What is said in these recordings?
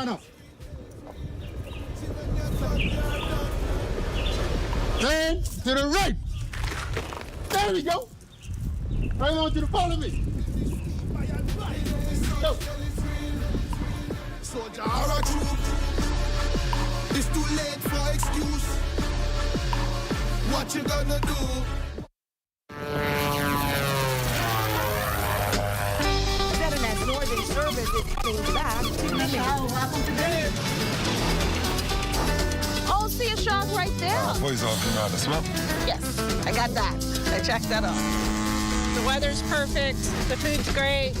line up. Stand to the right. There we go. I want you to follow me. Go. Soldier or a troop. It's too late for excuse. What you gonna do? ZNS Northern Service is coming back to Minute. Oh, see a shark right there. Boys all came out of smoke. Yes, I got that. I checked that off. The weather's perfect. The food's great.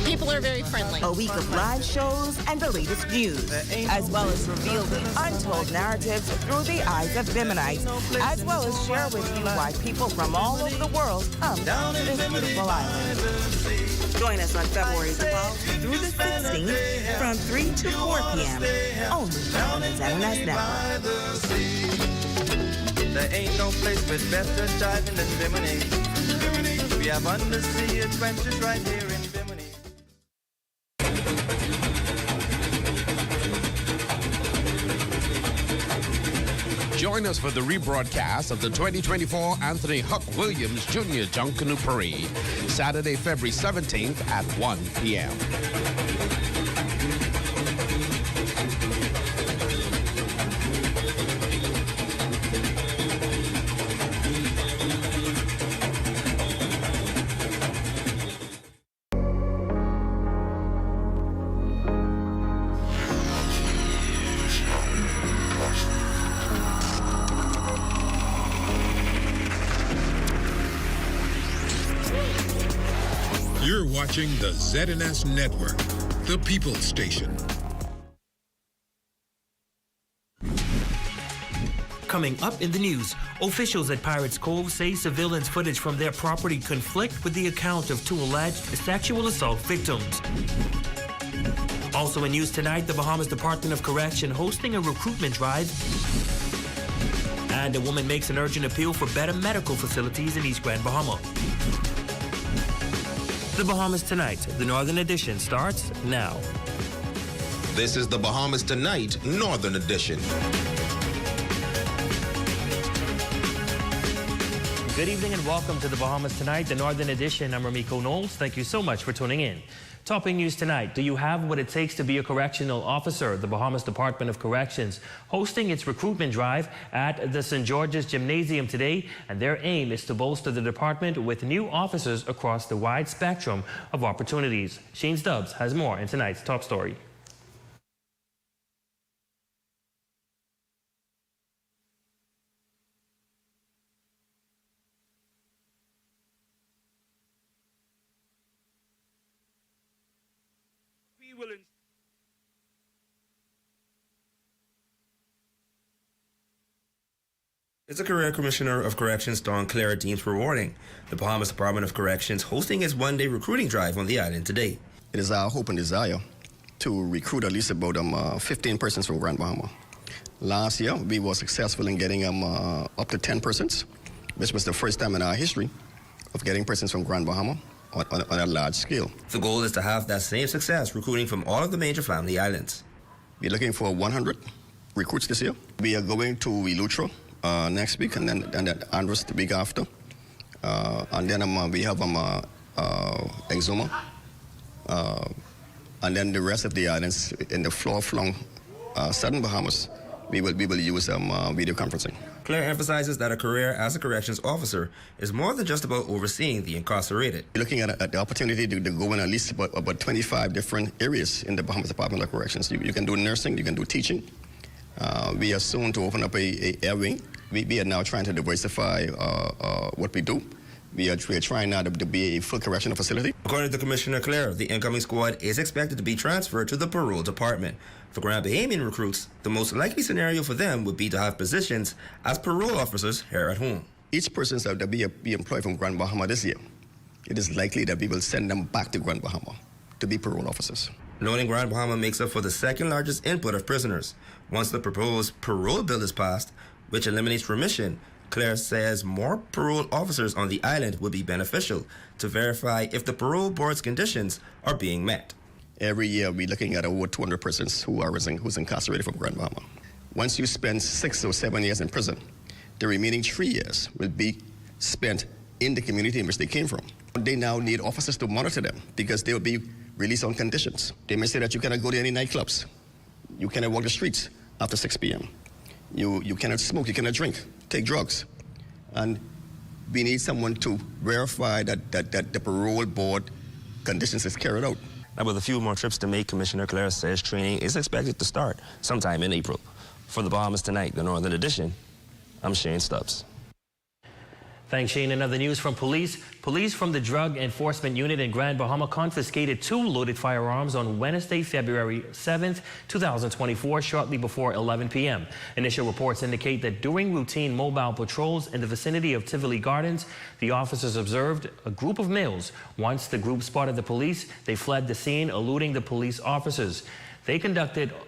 People are very friendly. A week of live shows and the latest news, as well as reveal the untold narratives through the eyes of Biminites, as well as share with you why people from all over the world come to this beautiful island. Join us on February 12th through the 16th from 3 to 4 p.m. only on the ZNS Network. There ain't no place with better diving than Bimini. We have undersea adventures right here in Bimini. Join us for the rebroadcast of the 2024 Anthony Huck Williams Jr. Junkanoo Parade, Saturday, February 17th at 1 p.m. You're watching the ZNS Network, the People's Station. Coming up in the news, officials at Pirates Cove say surveillance footage from their property conflict with the account of 2 alleged sexual assault victims. Also in news tonight, the Bahamas Department of Correction hosting a recruitment drive. And a woman makes an urgent appeal for better medical facilities in East Grand Bahama. The Bahamas Tonight, the Northern Edition, starts now. This is the Bahamas Tonight, Northern Edition. Good evening and welcome to the Bahamas Tonight, the Northern Edition. I'm Ramiko Knowles. Thank you so much for tuning in. Topping news tonight, do you have what it takes to be a correctional officer? The Bahamas Department of Corrections hosting its recruitment drive at the St. George's Gymnasium today, and their aim is to bolster the department with new officers across the wide spectrum of opportunities. Shane Stubbs has more in tonight's top story. As the Career Commissioner of Corrections, Dawn Clare, deems rewarding the Bahamas Department of Corrections hosting its one-day recruiting drive on the island today. It is our hope and desire to recruit at least about 15 persons from Grand Bahama. Last year, we were successful in getting up to 10 persons, which was the first time in our history of getting persons from Grand Bahama on a large scale. The goal is to have that same success recruiting from all of the major family islands. We're looking for 100 recruits this year. We are going to Eleuthera next week, and then Andros the week after. And then we have Exuma. And then the rest of the islands in the floor-flung southern Bahamas, we will use video conferencing. Claire emphasizes that a career as a corrections officer is more than just about overseeing the incarcerated. We're looking at the opportunity to go in at least about 25 different areas in the Bahamas Department of Corrections. You can do nursing, you can do teaching. We are soon to open up a air wing. We are now trying to diversify what we do. We are trying now to be a full correctional facility. According to Commissioner Clare, the incoming squad is expected to be transferred to the parole department. For Grand Bahamian recruits, the most likely scenario for them would be to have positions as parole officers here at home. Each person that will be employed from Grand Bahama this year, it is likely that we will send them back to Grand Bahama to be parole officers. Noting Grand Bahama makes up for the second largest input of prisoners. Once the proposed parole bill is passed, which eliminates remission, Claire says more parole officers on the island would be beneficial to verify if the parole board's conditions are being met. Every year, we're looking at over 200 persons who's incarcerated from Grand Bahama. Once you spend 6 or 7 years in prison, the remaining 3 years will be spent in the community in which they came from. They now need officers to monitor them because they will be released on conditions. They may say that you cannot go to any nightclubs. You cannot walk the streets after 6 p.m. You cannot smoke, you cannot drink, take drugs. And we need someone to verify that the parole board conditions is carried out. Now, with a few more trips to make, Commissioner Claire says training is expected to start sometime in April. For the Bahamas Tonight, the Northern Edition, I'm Shane Stubbs. Thanks, Shane. In other news from police, police from the Drug Enforcement Unit in Grand Bahama confiscated 2 loaded firearms on Wednesday, February 7th, 2024, shortly before 11 p.m. Initial reports indicate that during routine mobile patrols in the vicinity of Tivoli Gardens, the officers observed a group of males. Once the group spotted the police, they fled the scene, eluding the police officers.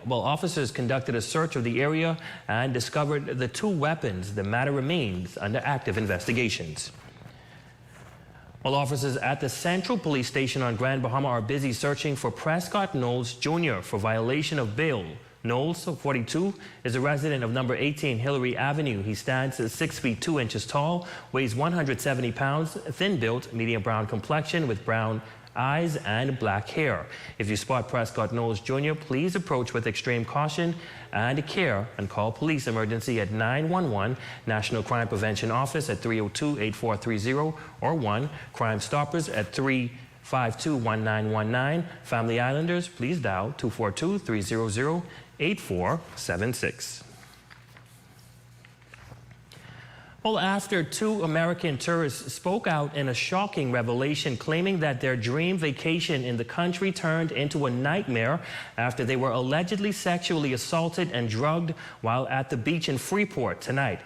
Officers conducted a search of the area and discovered the 2 weapons. The matter remains under active investigations. Well, officers at the Central Police Station on Grand Bahama are busy searching for Prescott Knowles Jr. for violation of bail. Knowles, 42, is a resident of number 18 Hillary Avenue. He stands at 6 feet 2 inches tall, weighs 170 pounds, thin-built, medium brown complexion with brown eyes and black hair. If you spot Prescott Knowles Jr., please approach with extreme caution and care and call police emergency at 911, National Crime Prevention Office at 302-8430 or 1 Crime Stoppers at 352-1919. Family Islanders, please dial 242-300-8476. Well, after 2 American tourists spoke out in a shocking revelation claiming that their dream vacation in the country turned into a nightmare after they were allegedly sexually assaulted and drugged while at the beach in Freeport tonight.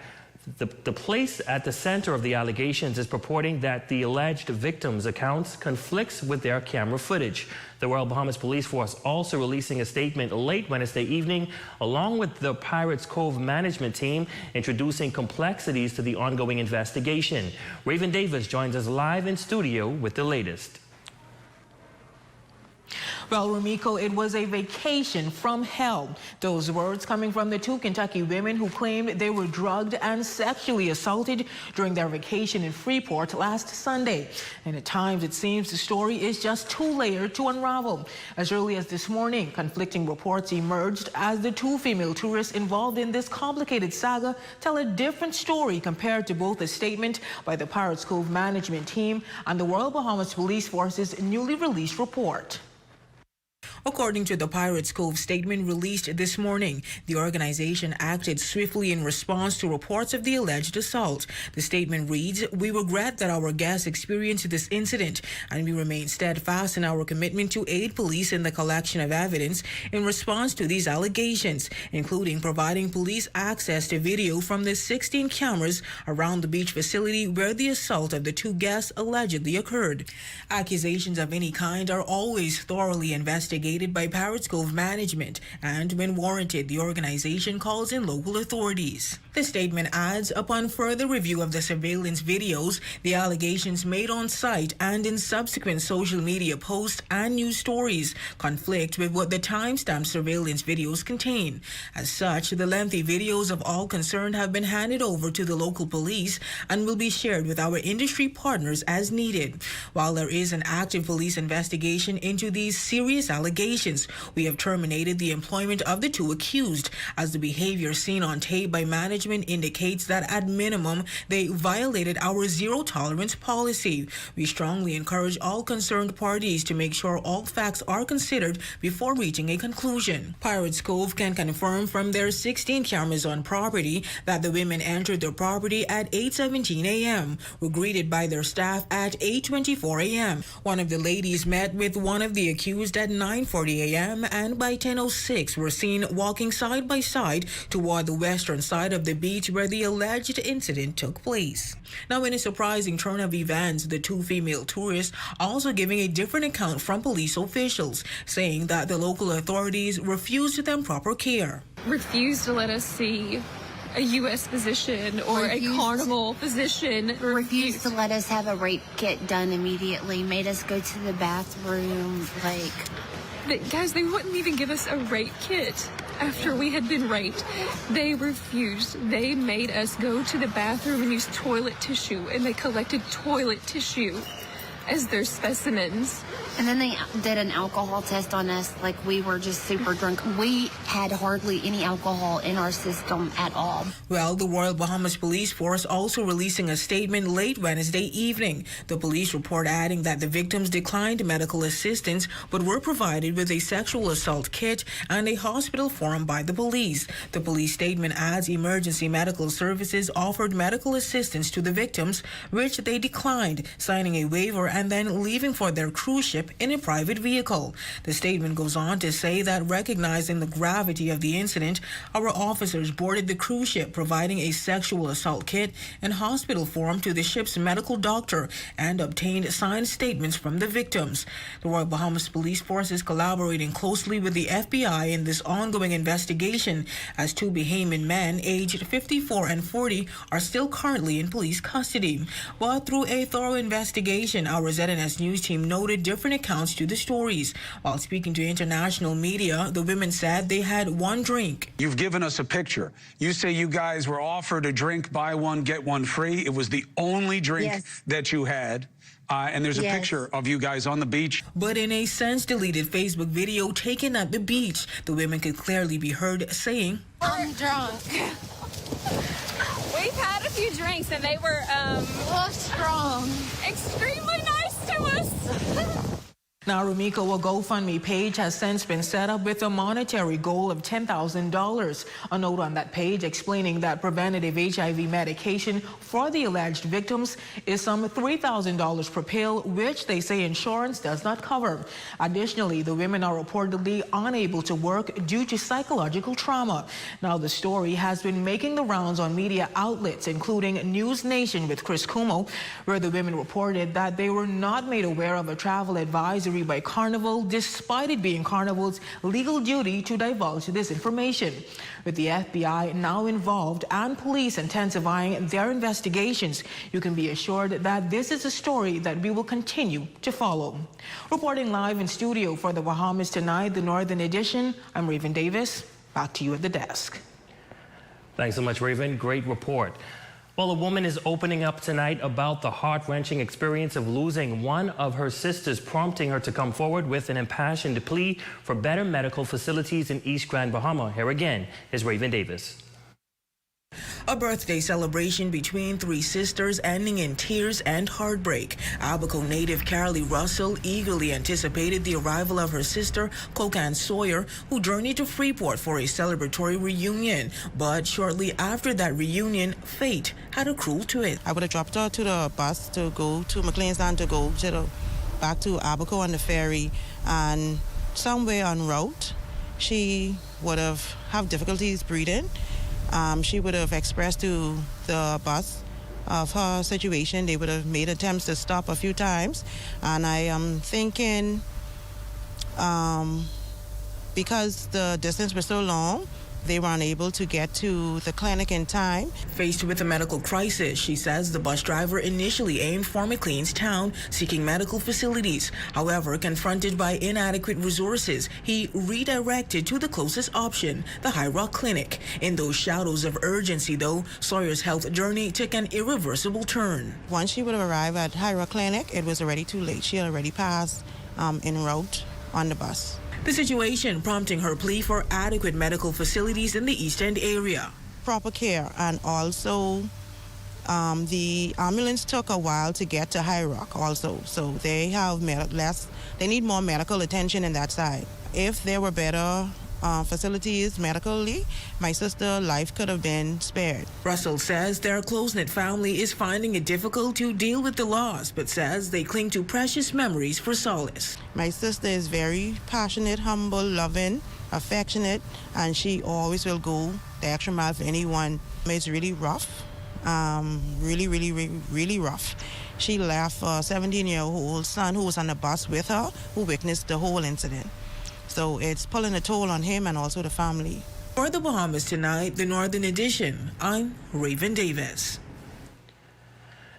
The place at the center of the allegations is purporting that the alleged victims' accounts conflicts with their camera footage. The Royal Bahamas Police Force also releasing a statement late Wednesday evening, along with the Pirates Cove management team, introducing complexities to the ongoing investigation. Raven Davis joins us live in studio with the latest. Well, Rumiko, it was a vacation from hell. Those words coming from the 2 Kentucky women who claimed they were drugged and sexually assaulted during their vacation in Freeport last Sunday. And at times it seems the story is just too layered to unravel. As early as this morning, conflicting reports emerged as the 2 female tourists involved in this complicated saga tell a different story compared to both a statement by the Pirates Cove management team and the Royal Bahamas Police Force's newly released report. According to the Pirates Cove statement released this morning, the organization acted swiftly in response to reports of the alleged assault. The statement reads, "We regret that our guests experienced this incident, and we remain steadfast in our commitment to aid police in the collection of evidence in response to these allegations, including providing police access to video from the 16 cameras around the beach facility where the assault of the 2 guests allegedly occurred. Accusations of any kind are always thoroughly investigated by Pirates Cove management, and when warranted, the organization calls in local authorities." The statement adds, upon further review of the surveillance videos, the allegations made on site and in subsequent social media posts and news stories conflict with what the timestamp surveillance videos contain. As such, the lengthy videos of all concerned have been handed over to the local police and will be shared with our industry partners as needed. While there is an active police investigation into these serious allegations, we have terminated the employment of the 2 accused, as the behavior seen on tape by management indicates that at minimum they violated our zero-tolerance policy. We strongly encourage all concerned parties to make sure all facts are considered before reaching a conclusion. Pirates Cove can confirm from their 16 cameras on property that the women entered their property at 8:17 a.m., were greeted by their staff at 8:24 a.m. One of the ladies met with one of the accused at 9:40 a.m. and by 10:06 were seen walking side by side toward the western side of the beach where the alleged incident took place. Now, in a surprising turn of events, the 2 female tourists also giving a different account from police officials, saying that the local authorities refused them proper care. Refused to let us see a U.S. physician or a carnival physician. Refused to let us have a rape kit done immediately. Made us go to the bathroom. Guys, they wouldn't even give us a rape kit after we had been raped. They refused. They made us go to the bathroom and use toilet tissue, and they collected toilet tissue as their specimens. And then they did an alcohol test on us like we were just super drunk. We had hardly any alcohol in our system at all. Well, the Royal Bahamas Police Force also releasing a statement late Wednesday evening. The police report adding that the victims declined medical assistance but were provided with a sexual assault kit and a hospital form by the police. The police statement adds emergency medical services offered medical assistance to the victims, which they declined, signing a waiver and then leaving for their cruise ship in a private vehicle. The statement goes on to say that recognizing the gravity of the incident, our officers boarded the cruise ship providing a sexual assault kit and hospital form to the ship's medical doctor and obtained signed statements from the victims. The Royal Bahamas Police Force is collaborating closely with the FBI in this ongoing investigation as two Bahamian men aged 54 and 40 are still currently in police custody. While through a thorough investigation, our ZNS News team noted different accounts to the stories. While speaking to international media, the women said they had one drink. You've given us a picture. You say you guys were offered a drink, buy one, get one free. It was the only drink that you had. And there's a picture of you guys on the beach. But in a since-deleted Facebook video taken at the beach, the women could clearly be heard saying, I'm drunk. We've had a few drinks and they were strong. Extremely nice to us. Now, Rumiko, a GoFundMe page has since been set up with a monetary goal of $10,000. A note on that page explaining that preventative HIV medication for the alleged victims is some $3,000 per pill, which they say insurance does not cover. Additionally, the women are reportedly unable to work due to psychological trauma. Now, the story has been making the rounds on media outlets, including News Nation with Chris Cuomo, where the women reported that they were not made aware of a travel advisory by Carnival, despite it being Carnival's legal duty to divulge this information. With the FBI now involved and police intensifying their investigations, you can be assured that this is a story that we will continue to follow. Reporting live in studio for the Bahamas Tonight, the Northern Edition, I'm Raven Davis. Back to you at the desk. Thanks so much, Raven. Great report. Well, a woman is opening up tonight about the heart-wrenching experience of losing one of her sisters, prompting her to come forward with an impassioned plea for better medical facilities in East Grand Bahama. Here again is Raven Davis. A birthday celebration between three sisters ending in tears and heartbreak. Abaco native Carolee Russell eagerly anticipated the arrival of her sister, Kokan Sawyer, who journeyed to Freeport for a celebratory reunion. But shortly after that reunion, fate had a cruel twist. I would have dropped her to the bus to go to McLeanstown to go back to Abaco on the ferry, and somewhere en route, she would have difficulties breathing. She would have expressed to the bus of her situation. They would have made attempts to stop a few times. And I am thinking, because the distance was so long, they were unable to get to the clinic in time. Faced with a medical crisis, she says the bus driver initially aimed for McLeanstown, seeking medical facilities. However, confronted by inadequate resources, he redirected to the closest option, the High Rock Clinic. In those shadows of urgency, though, Sawyer's health journey took an irreversible turn. Once she would have arrived at High Rock Clinic, it was already too late. She had already passed en route on the bus. The situation prompting her plea for adequate medical facilities in the East End area. Proper care, and also the ambulance took a while to get to High Rock also, so they have they need more medical attention in that side. If there were better facilities medically, my sister's life could have been spared. Russell says their close-knit family is finding it difficult to deal with the loss, but says they cling to precious memories for solace. My sister is very passionate, humble, loving, affectionate, and she always will go the extra mile for anyone. It's really rough, really rough. She left a 17-year-old son who was on the bus with her, who witnessed the whole incident. So it's pulling a toll on him and also the family. For the Bahamas Tonight, the Northern Edition, I'm Raven Davis.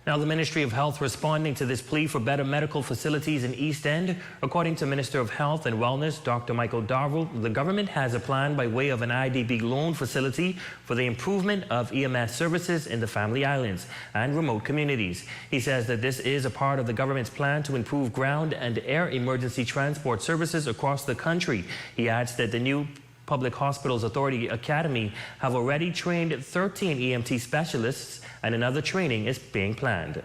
Now, the Ministry of Health responding to this plea for better medical facilities in East End. According to Minister of Health and Wellness, Dr. Michael Darville, the government has a plan by way of an IDB loan facility for the improvement of EMS services in the Family Islands and remote communities. He says that this is a part of the government's plan to improve ground and air emergency transport services across the country. He adds that the new Public Hospitals Authority Academy have already trained 13 EMT specialists, and another training is being planned.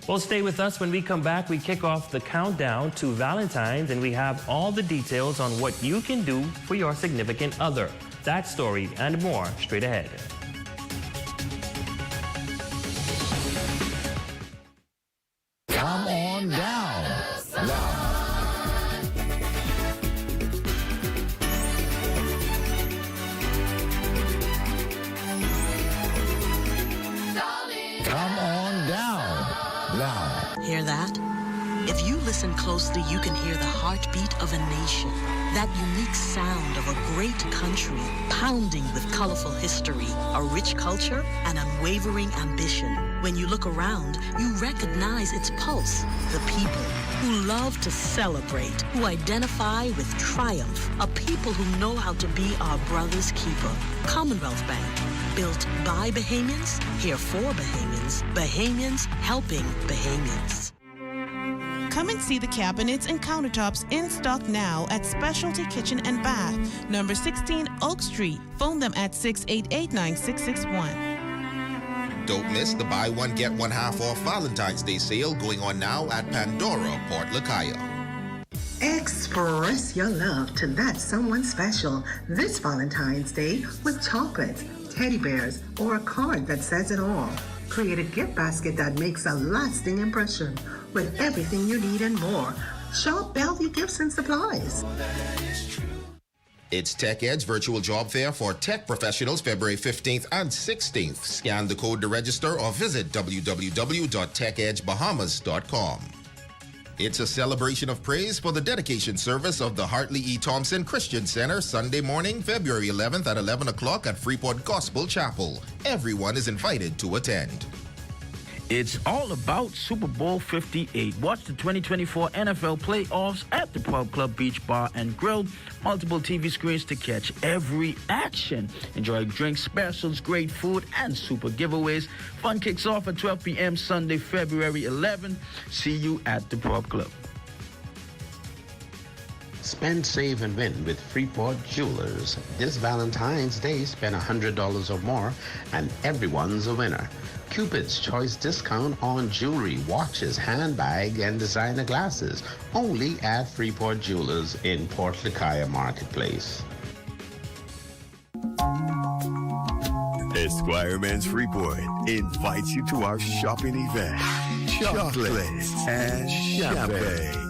Well, stay with us. When we come back, we kick off the countdown to Valentine's, and we have all the details on what you can do for your significant other. That story and more straight ahead. Come on down. Come on down. Now. Hear that? If you listen closely, you can hear the heartbeat of a nation. That unique sound of a great country pounding with colorful history, a rich culture, and unwavering ambition. When you look around, you recognize its pulse. The people who love to celebrate, who identify with triumph, a people who know how to be our brother's keeper. Commonwealth Bank, built by Bahamians, here for Bahamians, Bahamians helping Bahamians. Come and see the cabinets and countertops in stock now at Specialty Kitchen and Bath, number 16 Oak Street. Phone them at 688-9661. Don't miss the buy one, get one half off Valentine's Day sale going on now at Pandora, Port Lacaya. Express your love to that someone special this Valentine's Day with chocolates, teddy bears, or a card that says it all. Create a gift basket that makes a lasting impression with everything you need and more. Shop Bellevue Gifts and Supplies. It's Tech Edge Virtual Job Fair for tech professionals February 15th and 16th. Scan the code to register or visit www.techedgebahamas.com. It's a celebration of praise for the dedication service of the Hartley E. Thompson Christian Center Sunday morning, February 11th at 11 o'clock at Freeport Gospel Chapel. Everyone is invited to attend. It's all about Super Bowl 58. Watch the 2024 NFL playoffs at the Pub Club Beach Bar and Grill. Multiple TV screens to catch every action. Enjoy drink specials, great food, and super giveaways. Fun kicks off at 12 p.m. Sunday, February 11. See you at the Pub Club. Spend, save, and win with Freeport Jewelers. This Valentine's Day, spend $100 or more, and everyone's a winner. Cupid's Choice discount on jewelry, watches, handbag, and designer glasses. Only at Freeport Jewelers in Port Lacaya Marketplace. Esquire Men's Freeport invites you to our shopping event. Chocolates and champagne.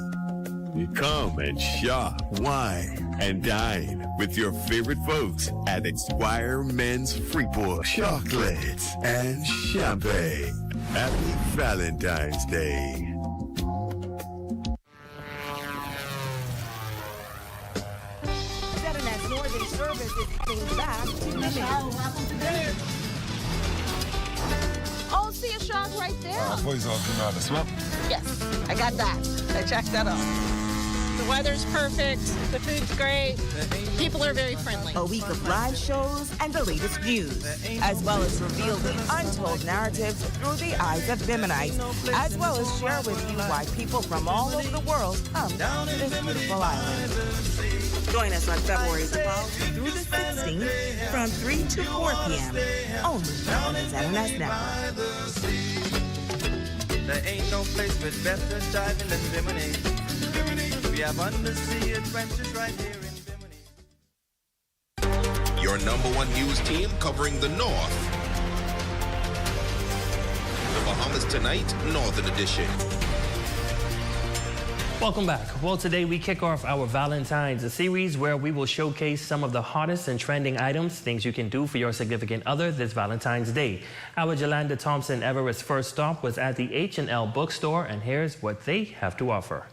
You come and shop, wine, and dine with your favorite folks at Esquire Men's Freeport. Chocolates and champagne. Happy Valentine's Day. ZNS Northern Service is heading back to Michigan. Oh, see a shark right there. Boys all know how to swim. Yes, I got that. I checked that off. The weather's perfect. The food's great. People are very friendly. A week of live shows and the latest news, as well as reveal the untold narratives through the eyes of Biminites, as well as share with you why people from all over the world come to this beautiful island. Join us on February 12th through the 16th from 3 to 4 p.m. only on the ZNS Network. There ain't no place with better diving than Bimini. We have undersea adventures right here in Bimini. Your number one news team covering the North. The Bahamas Tonight, Northern Edition. Welcome back. Well, today we kick off our Valentine's, a series where we will showcase some of the hottest and trending items, things you can do for your significant other this Valentine's Day. Our Jolanda Thompson Everest's first stop was at the H&L bookstore, and here's what they have to offer.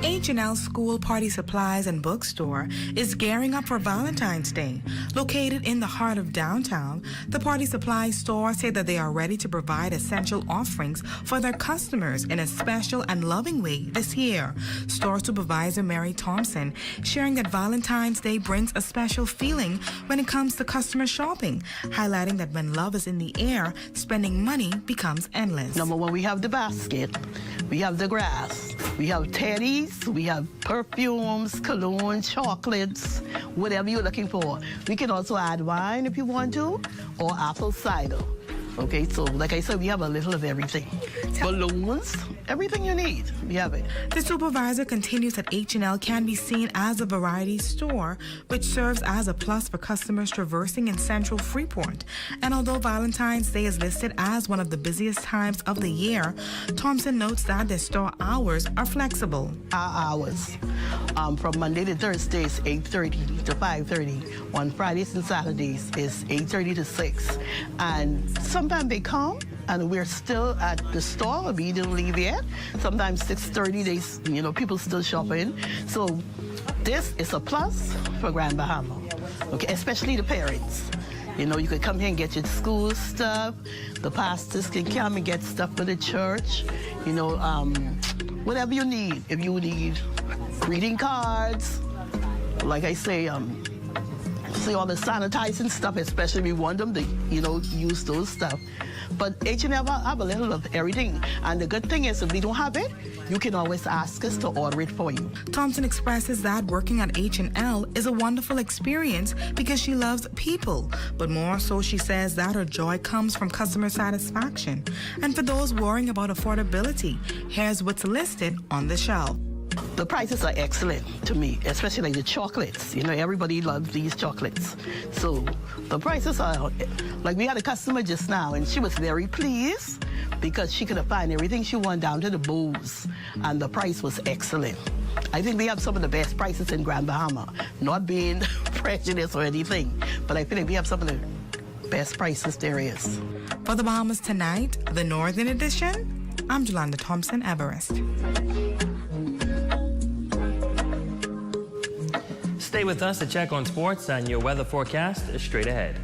H&L School Party Supplies and Bookstore is gearing up for Valentine's Day. Located in the heart of downtown, the Party Supply store say that they are ready to provide essential offerings for their customers in a special and loving way this year. Store Supervisor Mary Thompson sharing that Valentine's Day brings a special feeling when it comes to customer shopping, highlighting that when love is in the air, spending money becomes endless. Number one, we have the basket, we have the grass, we have teddies, we have perfumes, cologne, chocolates, whatever you're looking for. We can also add wine if you want to, or apple cider. Okay, so like I said, we have a little of everything. Balloons, everything you need, we have it. The supervisor continues that H&L can be seen as a variety store, which serves as a plus for customers traversing in central Freeport. And although Valentine's Day is listed as one of the busiest times of the year, Thompson notes that their store hours are flexible. Our hours, from Monday to Thursday is 8:30 to 5:30. On Fridays and Saturdays is 8:30 to 6. And sometimes they come and we're still at the store, we didn't leave yet. Sometimes 6:30, people still shopping. So this is a plus for Grand Bahama, okay, especially the parents. You could come here and get your school stuff. The pastors can come and get stuff for the church. Whatever you need. If you need greeting cards, like I say, see all the sanitizing stuff, especially we want them to, use those stuff. But H&L have a little of everything. And the good thing is, if we don't have it, you can always ask us to order it for you. Thompson expresses that working at H&L is a wonderful experience because she loves people. But more so, she says that her joy comes from customer satisfaction. And for those worrying about affordability, here's what's listed on the shelf. The prices are excellent to me, especially like the chocolates. Everybody loves these chocolates. So the prices are, like we had a customer just now and she was very pleased because she could find everything she wanted down to the bows and the price was excellent. I think we have some of the best prices in Grand Bahama, not being prejudiced or anything, but I feel like we have some of the best prices there is. For the Bahamas Tonight, the Northern Edition, I'm Jolanda Thompson Everest. Stay with us to check on sports and your weather forecast is straight ahead.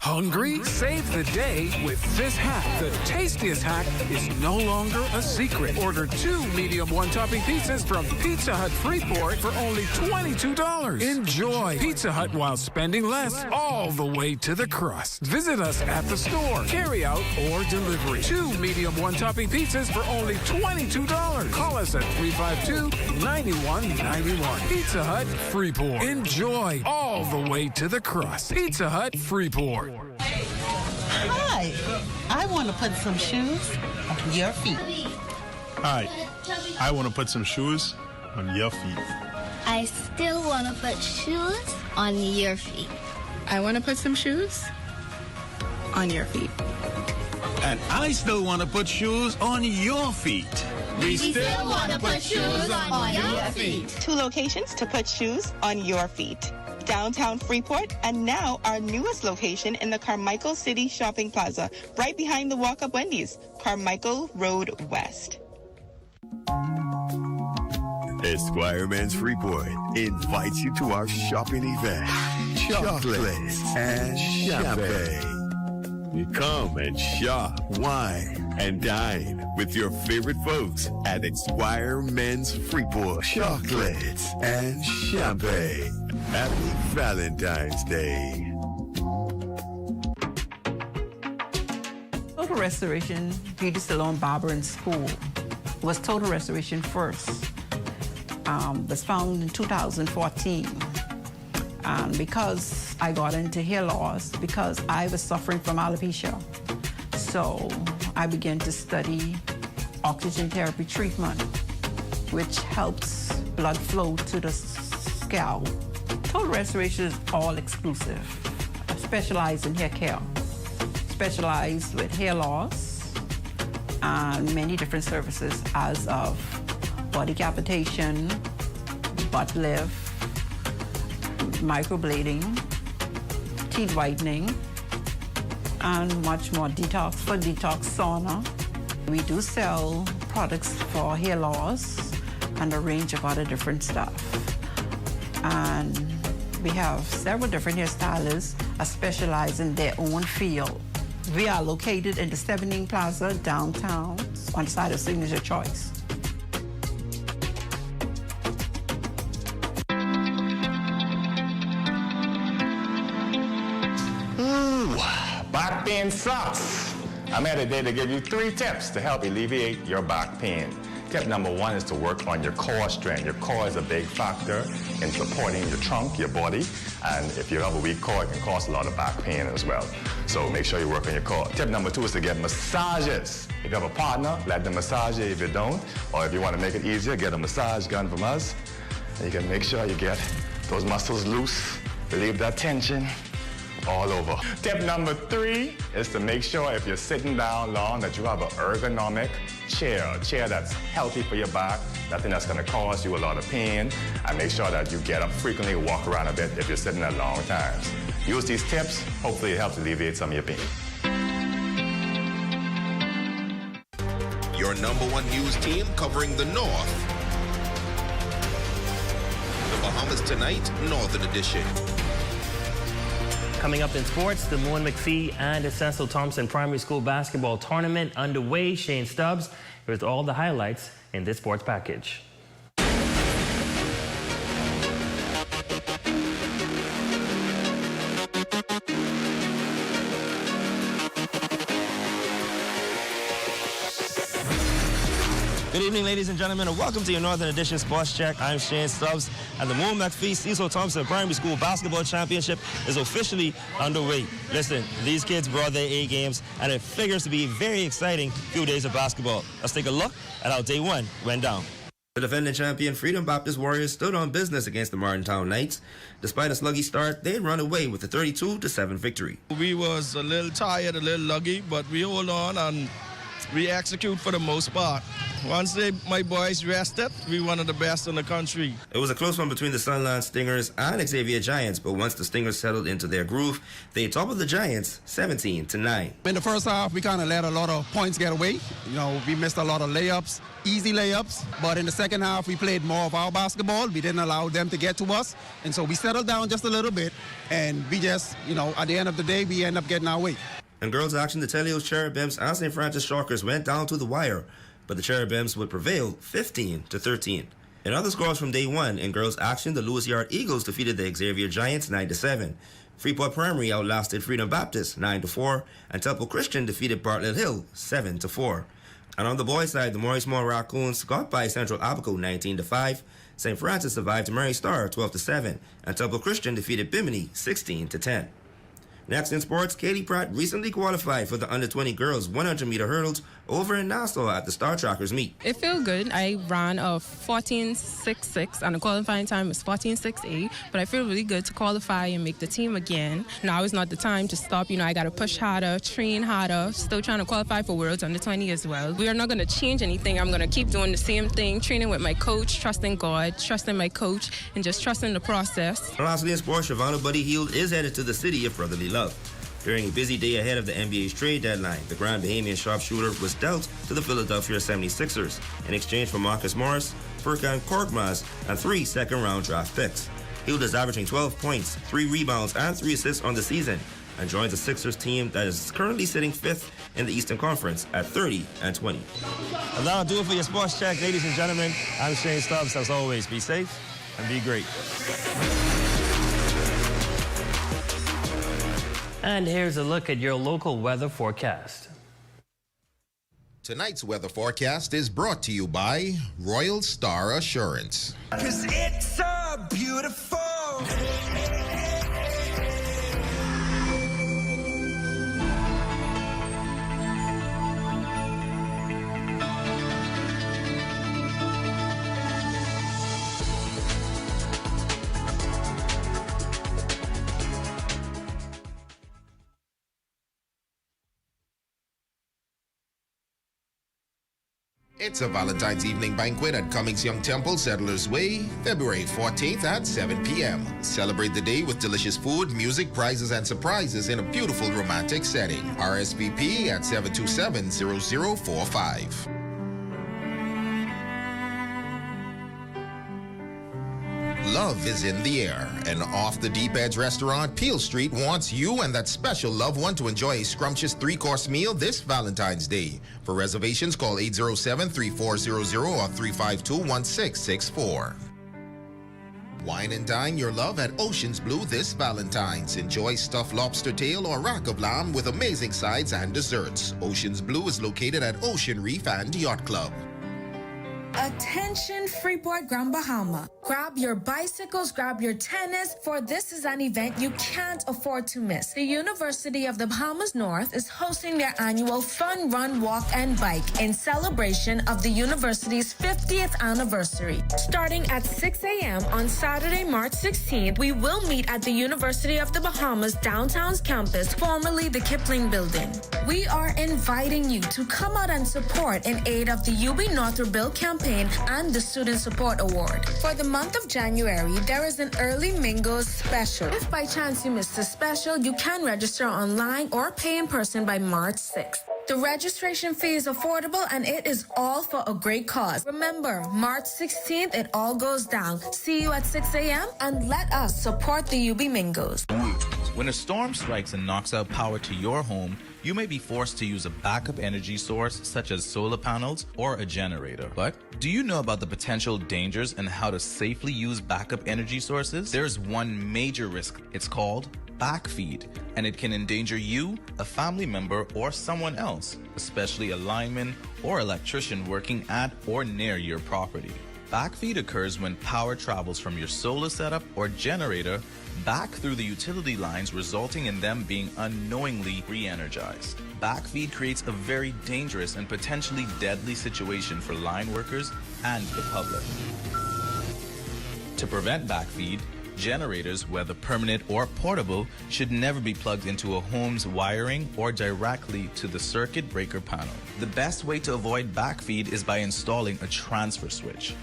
Hungry? Save the day with this hack. The tastiest hack is no longer a secret. Order 2 medium one-topping pizzas from Pizza Hut Freeport for only $22. Enjoy Pizza Hut while spending less all the way to the crust. Visit us at the store, carry out or delivery. 2 medium one-topping pizzas for only $22. Call us at 352-9191. Pizza Hut Freeport. Enjoy all the way to the crust. Pizza Hut Freeport. Hi, I want to put some shoes on your feet. Hi, I want to put some shoes on your feet. I still want to put shoes on your feet. I want to put some shoes on your feet. And I still want to put shoes on your feet. We still want to put shoes on your feet. 2 locations to put shoes on your feet. Downtown Freeport, and now our newest location in the Carmichael City Shopping Plaza, right behind the Walk Up Wendy's, Carmichael Road West. Esquire Men's Freeport invites you to our shopping event, Chocolates and Champagne. You come and shop, wine, and dine with your favorite folks at Esquire Men's Freeport. Chocolates and Champagne. Happy Valentine's Day. Total Restoration Beauty Salon, Barber, and School was Total Restoration first. Was founded in 2014. Because I got into hair loss, because I was suffering from alopecia. So I began to study oxygen therapy treatment, which helps blood flow to the scalp. Total Restoration is all exclusive. I specialize in hair care, specialize with hair loss, and many different services as of body capitation, butt lift, microblading, teeth whitening, and much more. Detox sauna. We do sell products for hair loss and a range of other different stuff. And we have several different hairstylists that specialize in their own field. We are located in the 17 Plaza downtown on the side of Signature Choice. Back pain sucks. I'm here today to give you 3 tips to help alleviate your back pain. Tip number 1 is to work on your core strength. Your core is a big factor in supporting your trunk, your body, and if you have a weak core, it can cause a lot of back pain as well. So make sure you work on your core. Tip number 2 is to get massages. If you have a partner, let them massage you. If you don't, or if you want to make it easier, get a massage gun from us. And you can make sure you get those muscles loose, relieve that tension all over. Tip number 3 is to make sure if you're sitting down long that you have an ergonomic chair, a chair that's healthy for your back, nothing that's going to cause you a lot of pain, and make sure that you get up frequently, walk around a bit if you're sitting at long times. Use these tips, hopefully it helps alleviate some of your pain. Your #1 news team covering the North. The Bahamas Tonight, Northern Edition. Coming up in sports, the Moen McPhee and Cecil Thompson Primary School basketball tournament underway. Shane Stubbs with all the highlights in this sports package. Good evening, ladies and gentlemen, and welcome to your Northern Edition Sports Check. I'm Shane Stubbs, and the Moen McPhee Cecil Thompson Primary School Basketball Championship is officially underway. Listen, these kids brought their A games, and it figures to be a very exciting few days of basketball. Let's take a look at how day 1 went down. The defending champion Freedom Baptist Warriors stood on business against the Martintown Knights. Despite a sluggy start, they run away with a 32-7 victory. We was a little tired, a little luggy, but we hold on and we execute for the most part. Once my boys rested, we one of the best in the country. It was a close one between the Sunland Stingers and Xavier Giants, but once the Stingers settled into their groove, they toppled the Giants 17-9. In the first half, we kind of let a lot of points get away. You know, we missed a lot of layups, easy layups, but in the second half, we played more of our basketball. We didn't allow them to get to us, and so we settled down just a little bit, and we just, you know, at the end of the day, we end up getting our way. In girls' action, the Teleos Cherubims and St. Francis Shockers went down to the wire, but the Cherubims would prevail 15-13. In other scores from day 1, in girls' action, the Lewis Yard Eagles defeated the Xavier Giants 9-7. Freeport Primary outlasted Freedom Baptist 9-4, and Temple Christian defeated Bartlett Hill 7-4. And on the boys' side, the Maurice Moore Raccoons got by Central Abaco 19-5. St. Francis survived Mary Star 12-7, and Temple Christian defeated Bimini 16-10. Next in sports, Katie Pratt recently qualified for the under-20 girls 100-meter hurdles over in Nassau at the Star Trackers meet. It felt good. I ran a 14.66 and the qualifying time was 14.68, but I feel really good to qualify and make the team again. Now is not the time to stop. You know, I got to push harder, train harder, still trying to qualify for Worlds under-20 as well. We are not going to change anything. I'm going to keep doing the same thing, training with my coach, trusting God, trusting my coach, and just trusting the process. And lastly in sports, Shavana Buddy Hield is headed to the city of brotherly love. During a busy day ahead of the NBA's trade deadline, the Grand Bahamian sharpshooter was dealt to the Philadelphia 76ers in exchange for Marcus Morris, Furkan Korkmaz, and 3 second-round draft picks. Hield is averaging 12 points, 3 rebounds, and 3 assists on the season, and joins the Sixers team that is currently sitting 5th in the Eastern Conference at 30-20. And that'll do it for your sports check, ladies and gentlemen. I'm Shane Stubbs. As always, be safe and be great. And here's a look at your local weather forecast. Tonight's weather forecast is brought to you by Royal Star Assurance. 'Cause it's so beautiful. It's a Valentine's Evening Banquet at Cummings Young Temple, Settlers Way, February 14th at 7 p.m. Celebrate the day with delicious food, music, prizes, and surprises in a beautiful romantic setting. RSVP at 727-0045. Love is in the air, and Off the Deep Edge restaurant, Peel Street, wants you and that special loved one to enjoy a scrumptious 3-course meal this Valentine's Day. For reservations, call 807-3400 or 352-1664. Wine and dine your love at Ocean's Blue this Valentine's. Enjoy stuffed lobster tail or rack of lamb with amazing sides and desserts. Ocean's Blue is located at Ocean Reef and Yacht Club. Attention Freeport, Grand Bahama. Grab your bicycles, grab your tennis, for this is an event you can't afford to miss. The University of the Bahamas North is hosting their annual Fun Run, Walk, and Bike in celebration of the university's 50th anniversary. Starting at 6 a.m. on Saturday, March 16th, we will meet at the University of the Bahamas downtown's campus, formerly the Kipling Building. We are inviting you to come out and support in aid of the UB Northrop Bill campaign and the Student Support Award. For the month of January, there is an early Mingos special. If by chance you missed the special, you can register online or pay in person by March 6th. The registration fee is affordable and it is all for a great cause. Remember, March 16th, it all goes down. See you at 6 a.m. and let us support the UB Mingos. When a storm strikes and knocks out power to your home, you may be forced to use a backup energy source such as solar panels or a generator. But do you know about the potential dangers and how to safely use backup energy sources? There's one major risk. It's called backfeed, and it can endanger you, a family member, or someone else, especially a lineman or electrician working at or near your property. Backfeed occurs when power travels from your solar setup or generator back through the utility lines, resulting in them being unknowingly re-energized. Backfeed creates a very dangerous and potentially deadly situation for line workers and the public. To prevent backfeed, generators, whether permanent or portable, should never be plugged into a home's wiring or directly to the circuit breaker panel. The best way to avoid backfeed is by installing a transfer switch.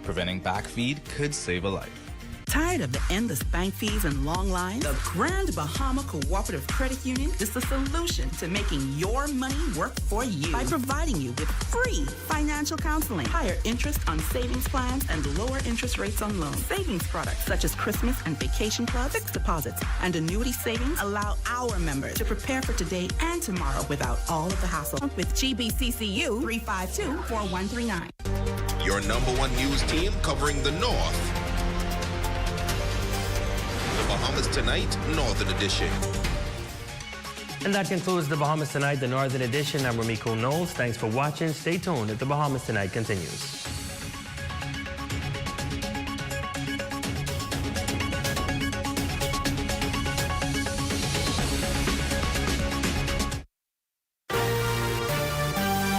Preventing backfeed could save a life. Tired of the endless bank fees and long lines? The Grand Bahama Cooperative Credit Union is the solution to making your money work for you by providing you with free financial counseling, higher interest on savings plans, and lower interest rates on loans. Savings products such as Christmas and Vacation Club, fixed deposits, and annuity savings allow our members to prepare for today and tomorrow without all of the hassle. With GBCCU 352-4139. Your #1 news team covering the North. The Bahamas Tonight, Northern Edition. And that concludes the Bahamas Tonight, the Northern Edition. I'm Ramiko Knowles. Thanks for watching. Stay tuned as the Bahamas Tonight continues.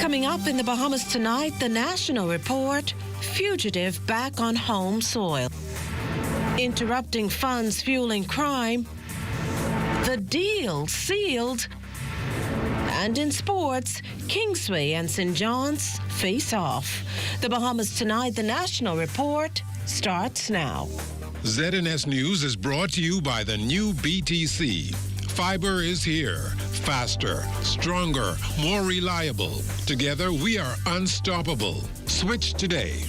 Coming up in the Bahamas Tonight, the National Report, fugitive back on home soil. Interrupting funds fueling crime, the deal sealed, and in sports, Kingsway and St. John's face off. The Bahamas Tonight, the National Report, starts now. ZNS News is brought to you by the new BTC. Fiber is here. Faster, stronger, more reliable. Together, we are unstoppable. Switch today.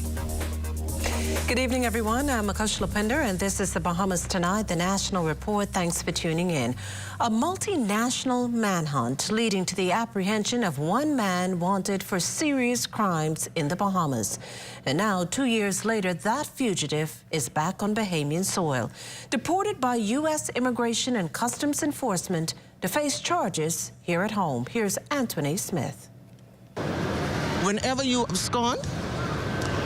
Good evening, everyone. I'm Akash Lopender, and this is the Bahamas Tonight, the National Report. Thanks for tuning in. A multinational manhunt leading to the apprehension of one man wanted for serious crimes in the Bahamas. And now, 2 years later, that fugitive is back on Bahamian soil, deported by U.S. Immigration and Customs Enforcement to face charges here at home. Here's Anthony Smith. Whenever you abscond,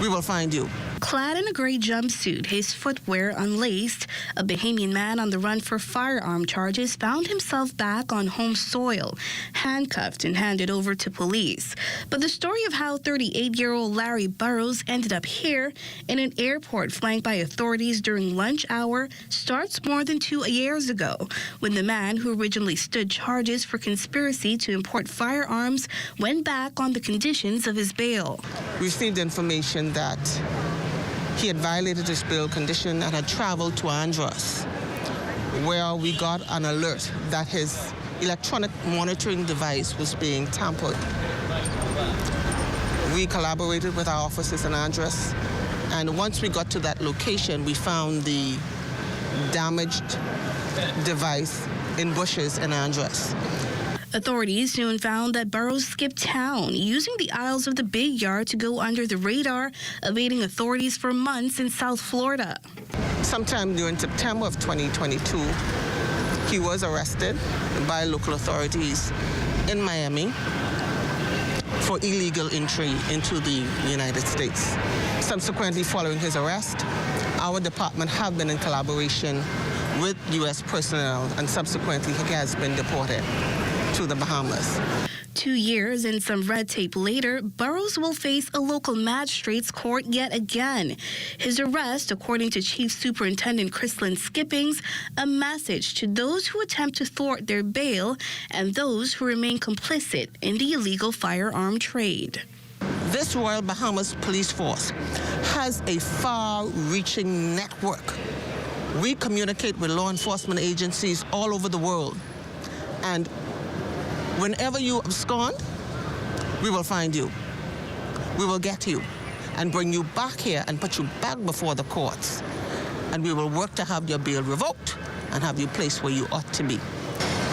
we will find you. Clad in a gray jumpsuit, his footwear unlaced, a Bahamian man on the run for firearm charges found himself back on home soil, handcuffed and handed over to police. But the story of how 38-year-old Larry Burrows ended up here in an airport flanked by authorities during lunch hour starts more than 2 years ago, when the man who originally stood charges for conspiracy to import firearms went back on the conditions of his bail. We received information that he had violated his bail condition and had traveled to Andros, where we got an alert that his electronic monitoring device was being tampered. We collaborated with our officers in Andros, and once we got to that location, we found the damaged device in bushes in Andros. Authorities soon found that Burrows skipped town, using the aisles of the big yard to go under the radar, evading authorities for months in South Florida. Sometime during September of 2022, he was arrested by local authorities in Miami for illegal entry into the United States. Subsequently, following his arrest, our department have been in collaboration with U.S. personnel, and subsequently he has been deported to the Bahamas. 2 years and some red tape later, Burrows will face a local magistrate's court yet again. His arrest, according to Chief Superintendent Chrislyn Skippings, a message to those who attempt to thwart their bail and those who remain complicit in the illegal firearm trade. This Royal Bahamas Police Force has a far-reaching network. We communicate with law enforcement agencies all over the world, and whenever you abscond, we will find you. We will get you and bring you back here and put you back before the courts. And we will work to have your bail revoked and have you placed where you ought to be.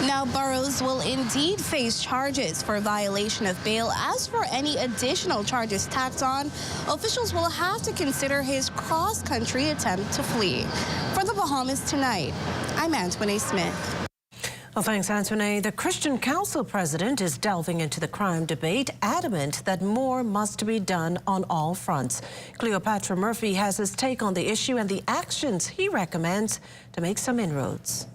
Now, Burrows will indeed face charges for violation of bail. As for any additional charges tacked on, officials will have to consider his cross-country attempt to flee. For the Bahamas Tonight, I'm Antoine Smith. Well, thanks, Antoine. The Christian Council president is delving into the crime debate, adamant that more must be done on all fronts. Cleopatra Murphy has his take on the issue and the actions he recommends to make some inroads.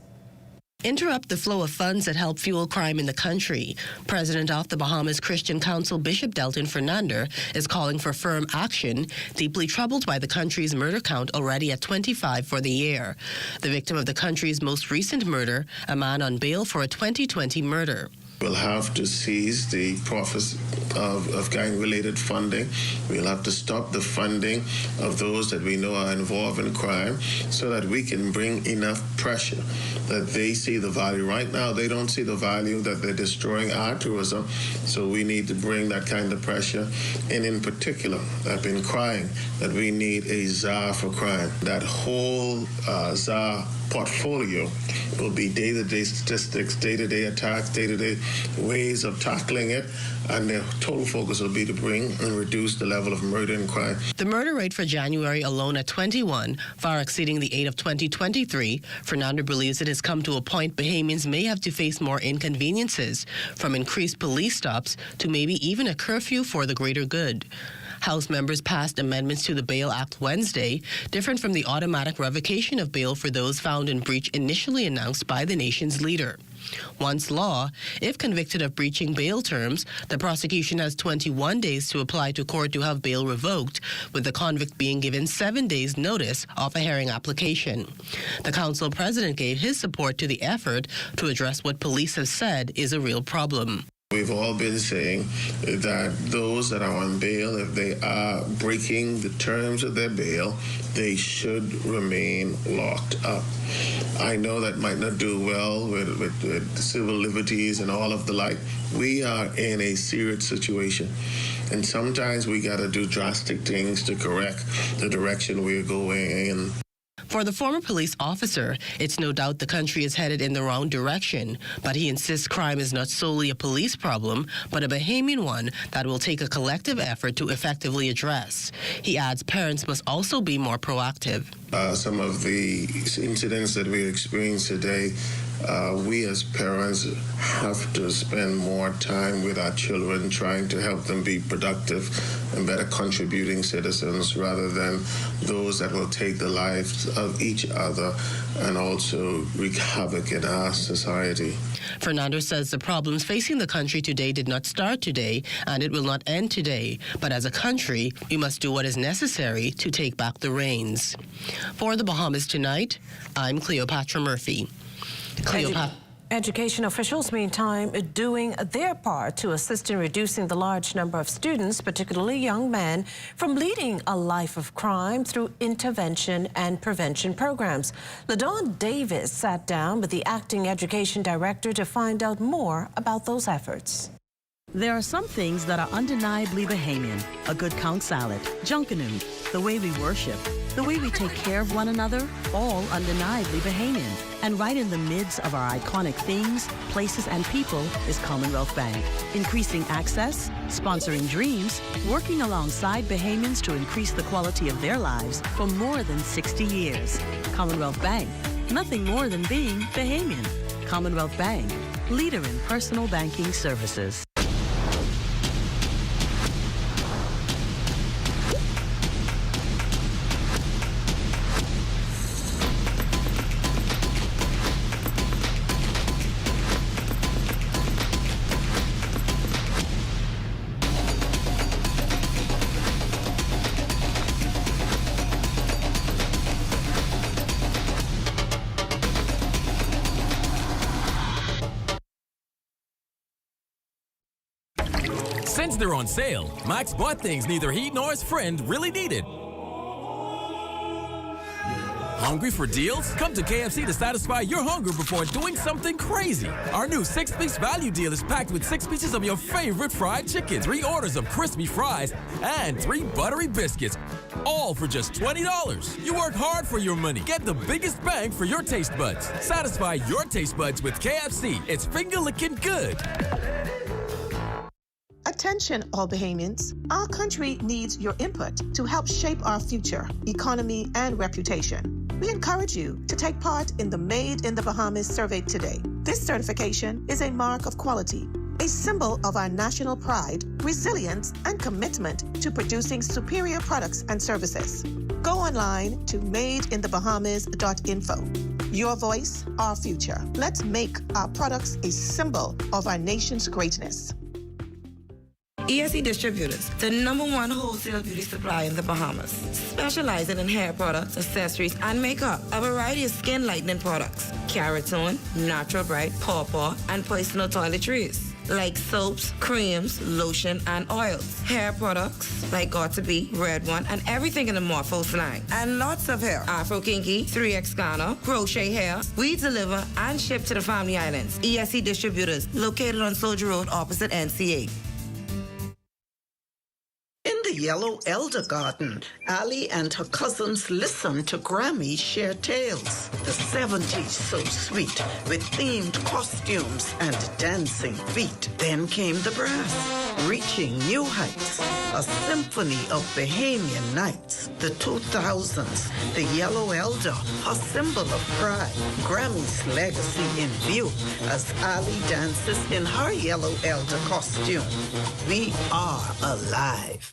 Interrupt the flow of funds that help fuel crime in the country. President of the Bahamas Christian Council, Bishop Delton Fernander, is calling for firm action, deeply troubled by the country's murder count already at 25 for the year. The victim of the country's most recent murder, a man on bail for a 2020 murder. We'll have to seize the profits of gang-related funding. We'll have to stop the funding of those that we know are involved in crime so that we can bring enough pressure that they see the value. Right now, they don't see the value that they're destroying our tourism, so we need to bring that kind of pressure. And in particular, I've been crying that we need a czar for crime. That whole czar portfolio will be day-to-day statistics, day-to-day attacks, day-to-day ways of tackling it, and their total focus will be to bring and reduce the level of murder and crime. The murder rate for January alone at 21, far exceeding the 8 of 2023, Fernander believes it has come to a point Bahamians may have to face more inconveniences, from increased police stops to maybe even a curfew for the greater good. House members passed amendments to the Bail Act Wednesday, different from the automatic revocation of bail for those found in breach initially announced by the nation's leader. Once law, if convicted of breaching bail terms, the prosecution has 21 days to apply to court to have bail revoked, with the convict being given 7 days' notice of a hearing application. The council president gave his support to the effort to address what police have said is a real problem. We've all been saying that those that are on bail, if they are breaking the terms of their bail, they should remain locked up. I know that might not do well with civil liberties and all of the like. We are in a serious situation, and sometimes we got to do drastic things to correct the direction we're going in. For the former police officer, it's no doubt the country is headed in the wrong direction, but he insists crime is not solely a police problem, but a Bahamian one that will take a collective effort to effectively address. He adds parents must also be more proactive. Some of the incidents that we experience today we as parents have to spend more time with our children, trying to help them be productive and better contributing citizens rather than those that will take the lives of each other and also wreak havoc in our society. Fernandez says the problems facing the country today did not start today, and it will not end today. But as a country, we must do what is necessary to take back the reins. For the Bahamas Tonight, I'm Cleopatra Murphy. Education officials, meantime, doing their part to assist in reducing the large number of students, particularly young men, from leading a life of crime through intervention and prevention programs. LaDawn Davis sat down with the acting education director to find out more about those efforts. There are some things that are undeniably Bahamian. A good count salad, junkanoo, the way we worship, the way we take care of one another, all undeniably Bahamian. And right in the midst of our iconic things, places, and people is Commonwealth Bank. Increasing access, sponsoring dreams, working alongside Bahamians to increase the quality of their lives for more than 60 years. Commonwealth Bank, nothing more than being Bahamian. Commonwealth Bank, leader in personal banking services. Since they're on sale, Max bought things neither he nor his friend really needed. Hungry for deals? Come to KFC to satisfy your hunger before doing something crazy. Our new 6-piece value deal is packed with 6 pieces of your favorite fried chicken, 3 orders of crispy fries, and 3 buttery biscuits, all for just $20. You work hard for your money. Get the biggest bang for your taste buds. Satisfy your taste buds with KFC. It's finger-licking good. Attention, all Bahamians. Our country needs your input to help shape our future, economy, and reputation. We encourage you to take part in the Made in the Bahamas survey today. This certification is a mark of quality, a symbol of our national pride, resilience, and commitment to producing superior products and services. Go online to madeinthebahamas.info. Your voice, our future. Let's make our products a symbol of our nation's greatness. ESE Distributors, the #1 wholesale beauty supplier in the Bahamas, specializing in hair products, accessories, and makeup. A variety of skin lightening products, Keratin, Natural Bright, Pawpaw, and personal toiletries, like soaps, creams, lotion, and oils. Hair products like Got2b, Red One, and everything in the Morphos line. And lots of hair. Afro Kinky, 3X Ghana, crochet hair. We deliver and ship to the Family Islands. ESE Distributors, located on Soldier Road opposite NCA. In the Yellow Elder Garden, Ali and her cousins listened to Grammy share tales. The 70s so sweet, with themed costumes and dancing feet. Then came the brass, reaching new heights. A symphony of Bahamian nights. The 2000s, the Yellow Elder, a symbol of pride. Grammy's legacy in view as Ali dances in her Yellow Elder costume. We are alive.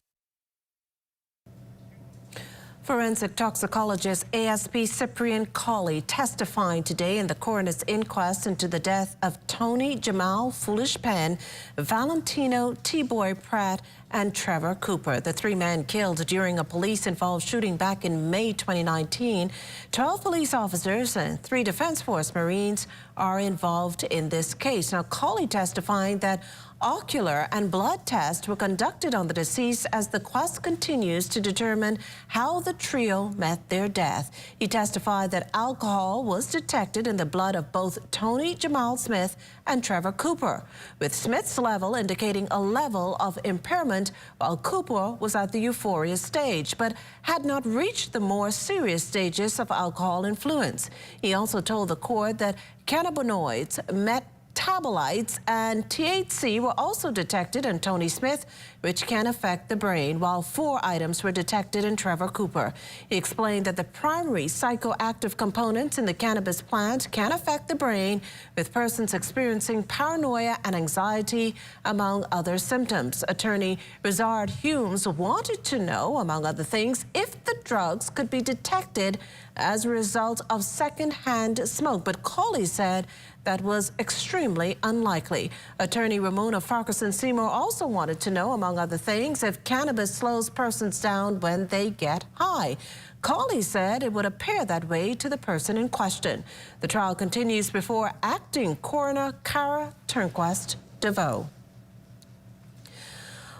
Forensic toxicologist ASP Cyprian Colley testifying today in the coroner's inquest into the death of Tony Jamal Foolish Penn, Valentino T-Boy Pratt, and Trevor Cooper, the 3 men killed during a police-involved shooting back in May 2019. 12 police officers and 3 Defense Force Marines are involved in this case. Now, Colley testifying that ocular and blood tests were conducted on the deceased as the quest continues to determine how the trio met their death. He testified that alcohol was detected in the blood of both Tony Jamal Smith and Trevor Cooper, with Smith's level indicating a level of impairment while Cooper was at the euphoria stage, but had not reached the more serious stages of alcohol influence. He also told the court that cannabinoids met metabolites and THC were also detected in Tony Smith, which can affect the brain, while 4 items were detected in Trevor Cooper. He explained that the primary psychoactive components in the cannabis plant can affect the brain, with persons experiencing paranoia and anxiety, among other symptoms. Attorney Rizard Humes wanted to know, among other things, if the drugs could be detected as a result of secondhand smoke, but Cawley said that was extremely unlikely. Attorney Ramona Farquharson Seymour also wanted to know, among other things, if cannabis slows persons down when they get high. Cawley said it would appear that way to the person in question. The trial continues before acting coroner Cara Turnquest DeVoe.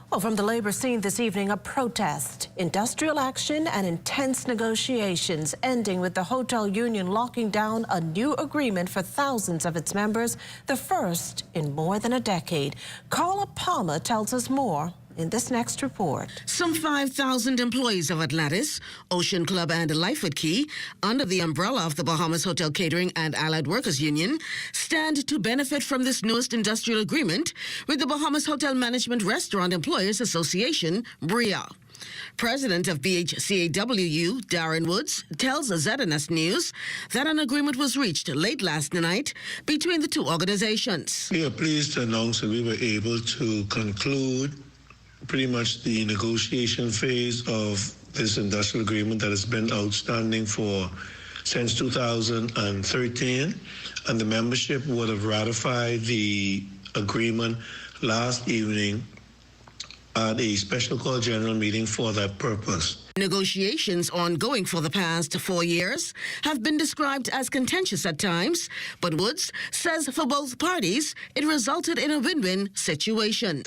Well, from the labor scene this evening, a protest, industrial action and intense negotiations, ending with the hotel union locking down a new agreement for thousands of its members, the first in more than a decade. Carla Palmer tells us more in this next report. Some 5,000 employees of Atlantis, Ocean Club and Lightfoot Key, under the umbrella of the Bahamas Hotel Catering and Allied Workers Union, stand to benefit from this newest industrial agreement with the Bahamas Hotel Management Restaurant Employers Association, BRIA. President of BHCAWU, Darren Woods, tells ZNS News that an agreement was reached late last night between the two organizations. We are pleased to announce that we were able to conclude pretty much the negotiation phase of this industrial agreement that has been outstanding since 2013, and the membership would have ratified the agreement last evening at a special call general meeting for that purpose. Negotiations ongoing for the past 4 years have been described as contentious at times, but Woods says for both parties, it resulted in a win-win situation.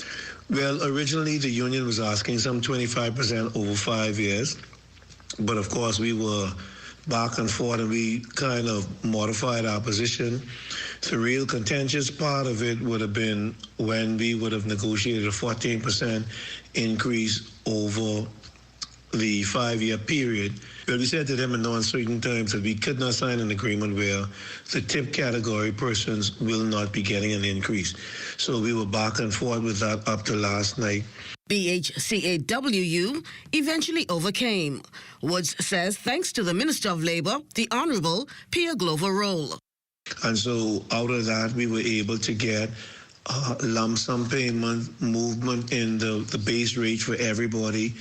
Well, originally the union was asking some 25% over 5 years, but of course we were back and forth and we kind of modified our position. The real contentious part of it would have been when we would have negotiated a 14% increase over the 5-year period. Well, we said to them in no uncertain terms that we could not sign an agreement where the tip category persons will not be getting an increase. So we were back and forth with that up to last night. BHCAWU eventually overcame. Woods says thanks to the Minister of Labor, the Honorable Pierre Glover Roll. And so out of that, we were able to get lump sum payment, movement in the base rate for everybody,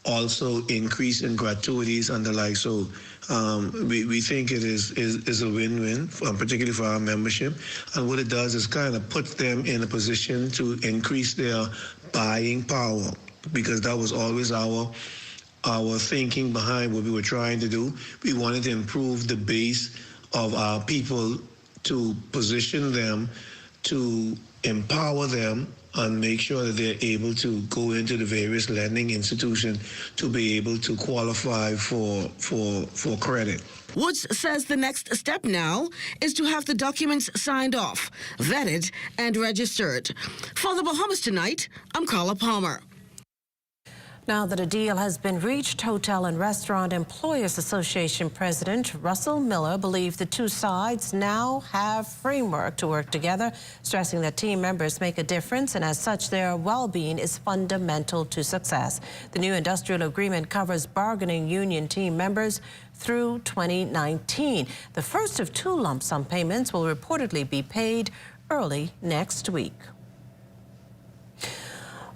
also increase in gratuities and the like. So we think it is a win-win, particularly for our membership. And what it does is kind of put them in a position to increase their buying power, because that was always our thinking behind what we were trying to do. We wanted to improve the base of our people, to position them, to empower them, and make sure that they're able to go into the various lending institutions to be able to qualify for credit. Woods says the next step now is to have the documents signed off, vetted, and registered. For the Bahamas Tonight, I'm Carla Palmer. Now that a deal has been reached, Hotel and Restaurant Employers Association President Russell Miller believes the two sides now have framework to work together, stressing that team members make a difference, and as such, their well-being is fundamental to success. The new industrial agreement covers bargaining union team members through 2019. The first of 2 lump sum payments will reportedly be paid early next week.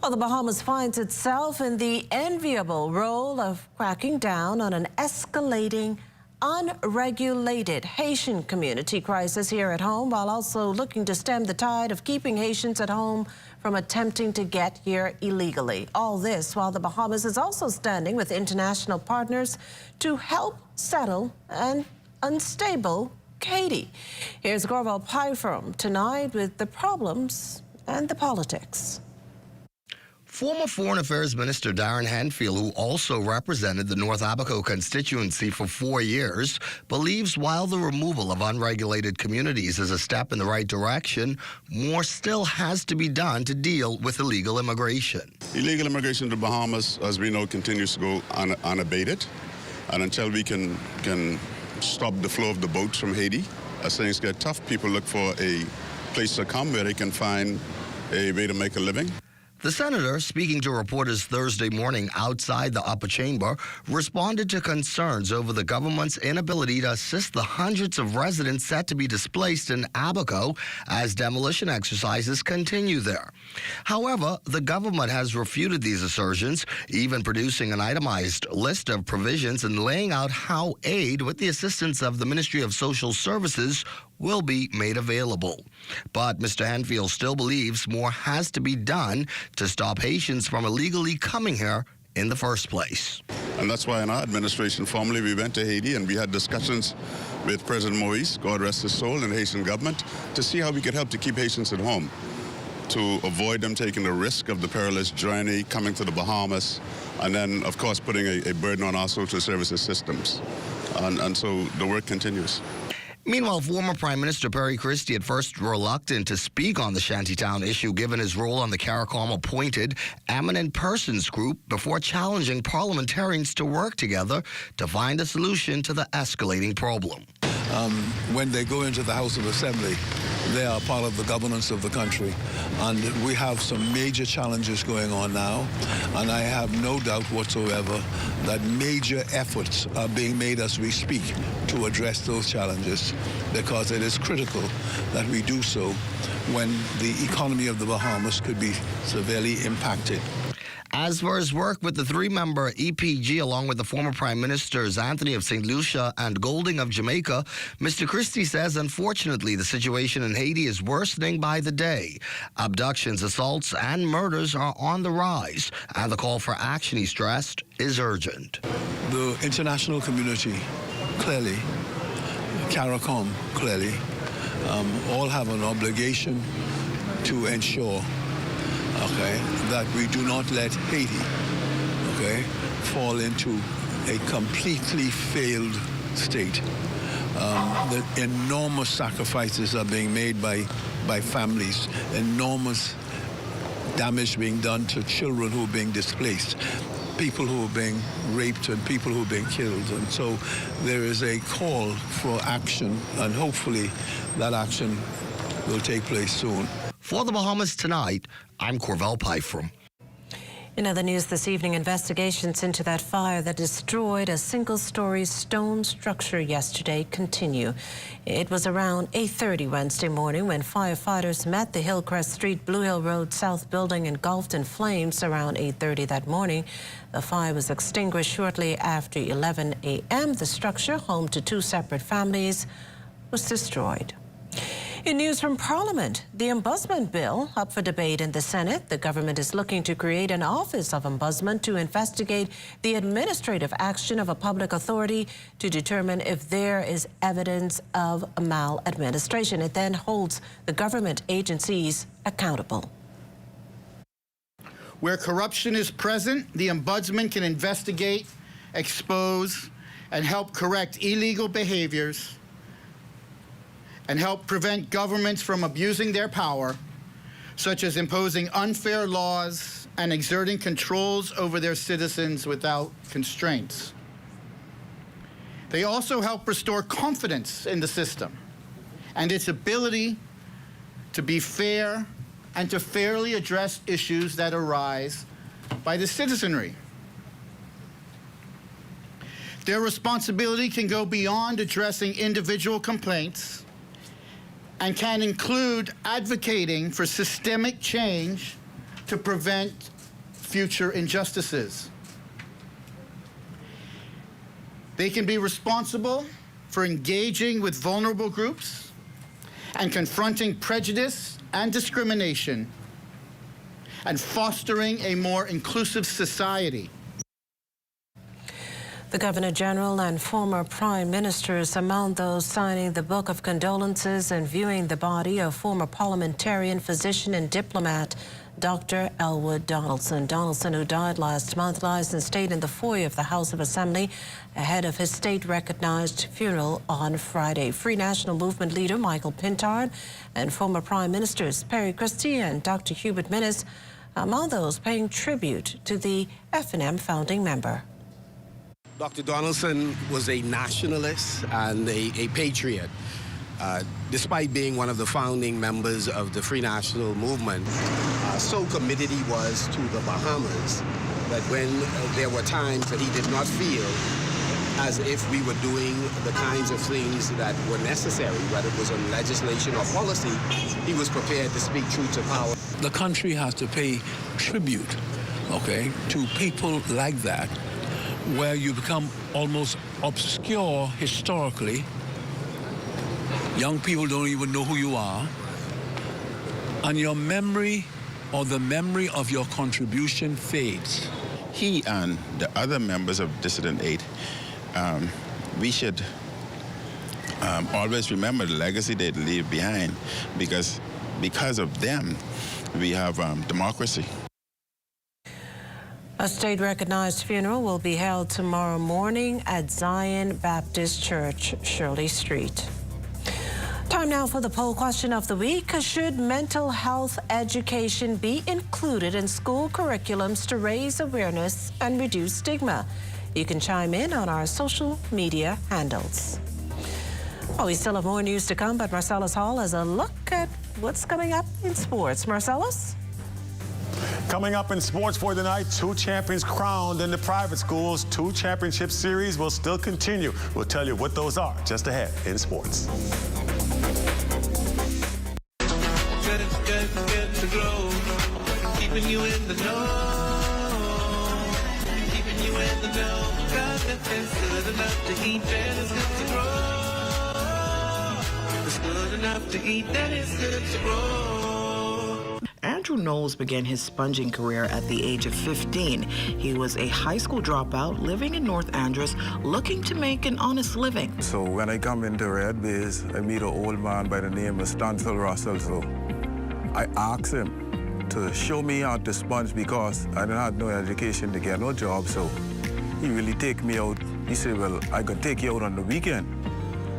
Well, the Bahamas finds itself in the enviable role of cracking down on an escalating, unregulated Haitian community crisis here at home, while also looking to stem the tide of keeping Haitians at home from attempting to get here illegally. All this while the Bahamas is also standing with international partners to help settle an unstable Haiti. Here's Gorval Pyfrom tonight with the problems and the politics. Former Foreign Affairs Minister Darren Handfield, who also represented the North Abaco constituency for 4 years, believes while the removal of unregulated communities is a step in the right direction, more still has to be done to deal with illegal immigration. Illegal immigration to the Bahamas, as we know, continues to go unabated. And until we can stop the flow of the boats from Haiti, as things get tough, people look for a place to come where they can find a way to make a living. The senator, speaking to reporters Thursday morning outside the upper chamber, responded to concerns over the government's inability to assist the hundreds of residents set to be displaced in Abaco as demolition exercises continue there. However, the government has refuted these assertions, even producing an itemized list of provisions and laying out how aid, with the assistance of the Ministry of Social Services, will be made available. But Mr. Handfield still believes more has to be done to stop Haitians from illegally coming here in the first place. And that's why in our administration, formally, we went to Haiti and we had discussions with President Moïse, God rest his soul, and the Haitian government to see how we could help to keep Haitians at home, to avoid them taking the risk of the perilous journey, coming to the Bahamas, and then, of course, putting a burden on our social services systems. And so the work continues. Meanwhile, former Prime Minister Perry Christie at first reluctant to speak on the Shantytown issue given his role on the CARICOM-appointed Eminent Persons Group before challenging parliamentarians to work together to find a solution to the escalating problem. When they go into the House of Assembly, they are part of the governance of the country. And we have some major challenges going on now. And I have no doubt whatsoever that major efforts are being made as we speak to address those challenges, because it is critical that we do so when the economy of the Bahamas could be severely impacted. As for his work with the three-member EPG, along with the former Prime Ministers Anthony of St. Lucia and Golding of Jamaica, Mr. Christie says, unfortunately, the situation in Haiti is worsening by the day. Abductions, assaults, and murders are on the rise, and the call for action, he stressed, is urgent. The international community, clearly, CARICOM, clearly, all have an obligation to ensure that we do not let Haiti, fall into a completely failed state. The enormous sacrifices are being made by families, enormous damage being done to children who are being displaced, people who are being raped and people who are being killed. And so there is a call for action, and hopefully that action will take place soon. For the Bahamas Tonight, I'm Corvell Pyfrom. In other news this evening, investigations into that fire that destroyed a single-story stone structure yesterday continue. It was around 8:30 Wednesday morning when firefighters met the Hillcrest Street, Blue Hill Road South building engulfed in flames around 8:30 that morning. The fire was extinguished shortly after 11 a.m. The structure, home to two separate families, was destroyed. In news from Parliament, the Ombudsman Bill up for debate in the Senate. The government is looking to create an Office of Ombudsman to investigate the administrative action of a public authority to determine if there is evidence of maladministration. It then holds the government agencies accountable. Where corruption is present, the Ombudsman can investigate, expose, and help correct illegal behaviors and help prevent governments from abusing their power, such as imposing unfair laws and exerting controls over their citizens without constraints. They also help restore confidence in the system and its ability to be fair and to fairly address issues that arise by the citizenry. Their responsibility can go beyond addressing individual complaints and can include advocating for systemic change to prevent future injustices. They can be responsible for engaging with vulnerable groups and confronting prejudice and discrimination and fostering a more inclusive society. The Governor General and former Prime Ministers among those signing the Book of Condolences and viewing the body of former parliamentarian, physician and diplomat Dr. Elwood Donaldson. Donaldson, who died last month, lies in state in the foyer of the House of Assembly ahead of his state-recognized funeral on Friday. Free National Movement leader Michael Pintard and former Prime Ministers Perry Christie and Dr. Hubert Minnis among those paying tribute to the F&M founding member. Dr. Donaldson was a nationalist and a patriot. despite being one of the founding members of the Free National Movement, so committed he was to the Bahamas that when there were times that he did not feel as if we were doing the kinds of things that were necessary, whether it was on legislation or policy, he was prepared to speak truth to power. The country has to pay tribute, okay, to people like that, where you become almost obscure historically. Young people don't even know who you are. And your memory or the memory of your contribution fades. He and the other members of Dissident 8, we should always remember the legacy they leave behind, because of them, we have democracy. A state-recognized funeral will be held tomorrow morning at Zion Baptist Church, Shirley Street. Time now for the poll question of the week. Should mental health education be included in school curriculums to raise awareness and reduce stigma? You can chime in on our social media handles. Oh, we still have more news to come, but Marcellus Hall has a look at what's coming up in sports. Marcellus? Coming up in sports for tonight, 2 champions crowned in the private schools. 2 championship series will still continue. We'll tell you what those are just ahead in sports. Good to grow, keeping you in the know, keeping you in the know. God, it's good enough to eat, and it's good to grow. It's good enough to eat, and it's good to grow. Andrew Knowles began his sponging career at the age of 15. He was a high school dropout living in North Andros, looking to make an honest living. So when I come into Red Base, I meet an old man by the name of Stansel Russell. So I asked him to show me how to sponge because I didn't have no education to get no job. So he really take me out. He said, well, I could take you out on the weekend.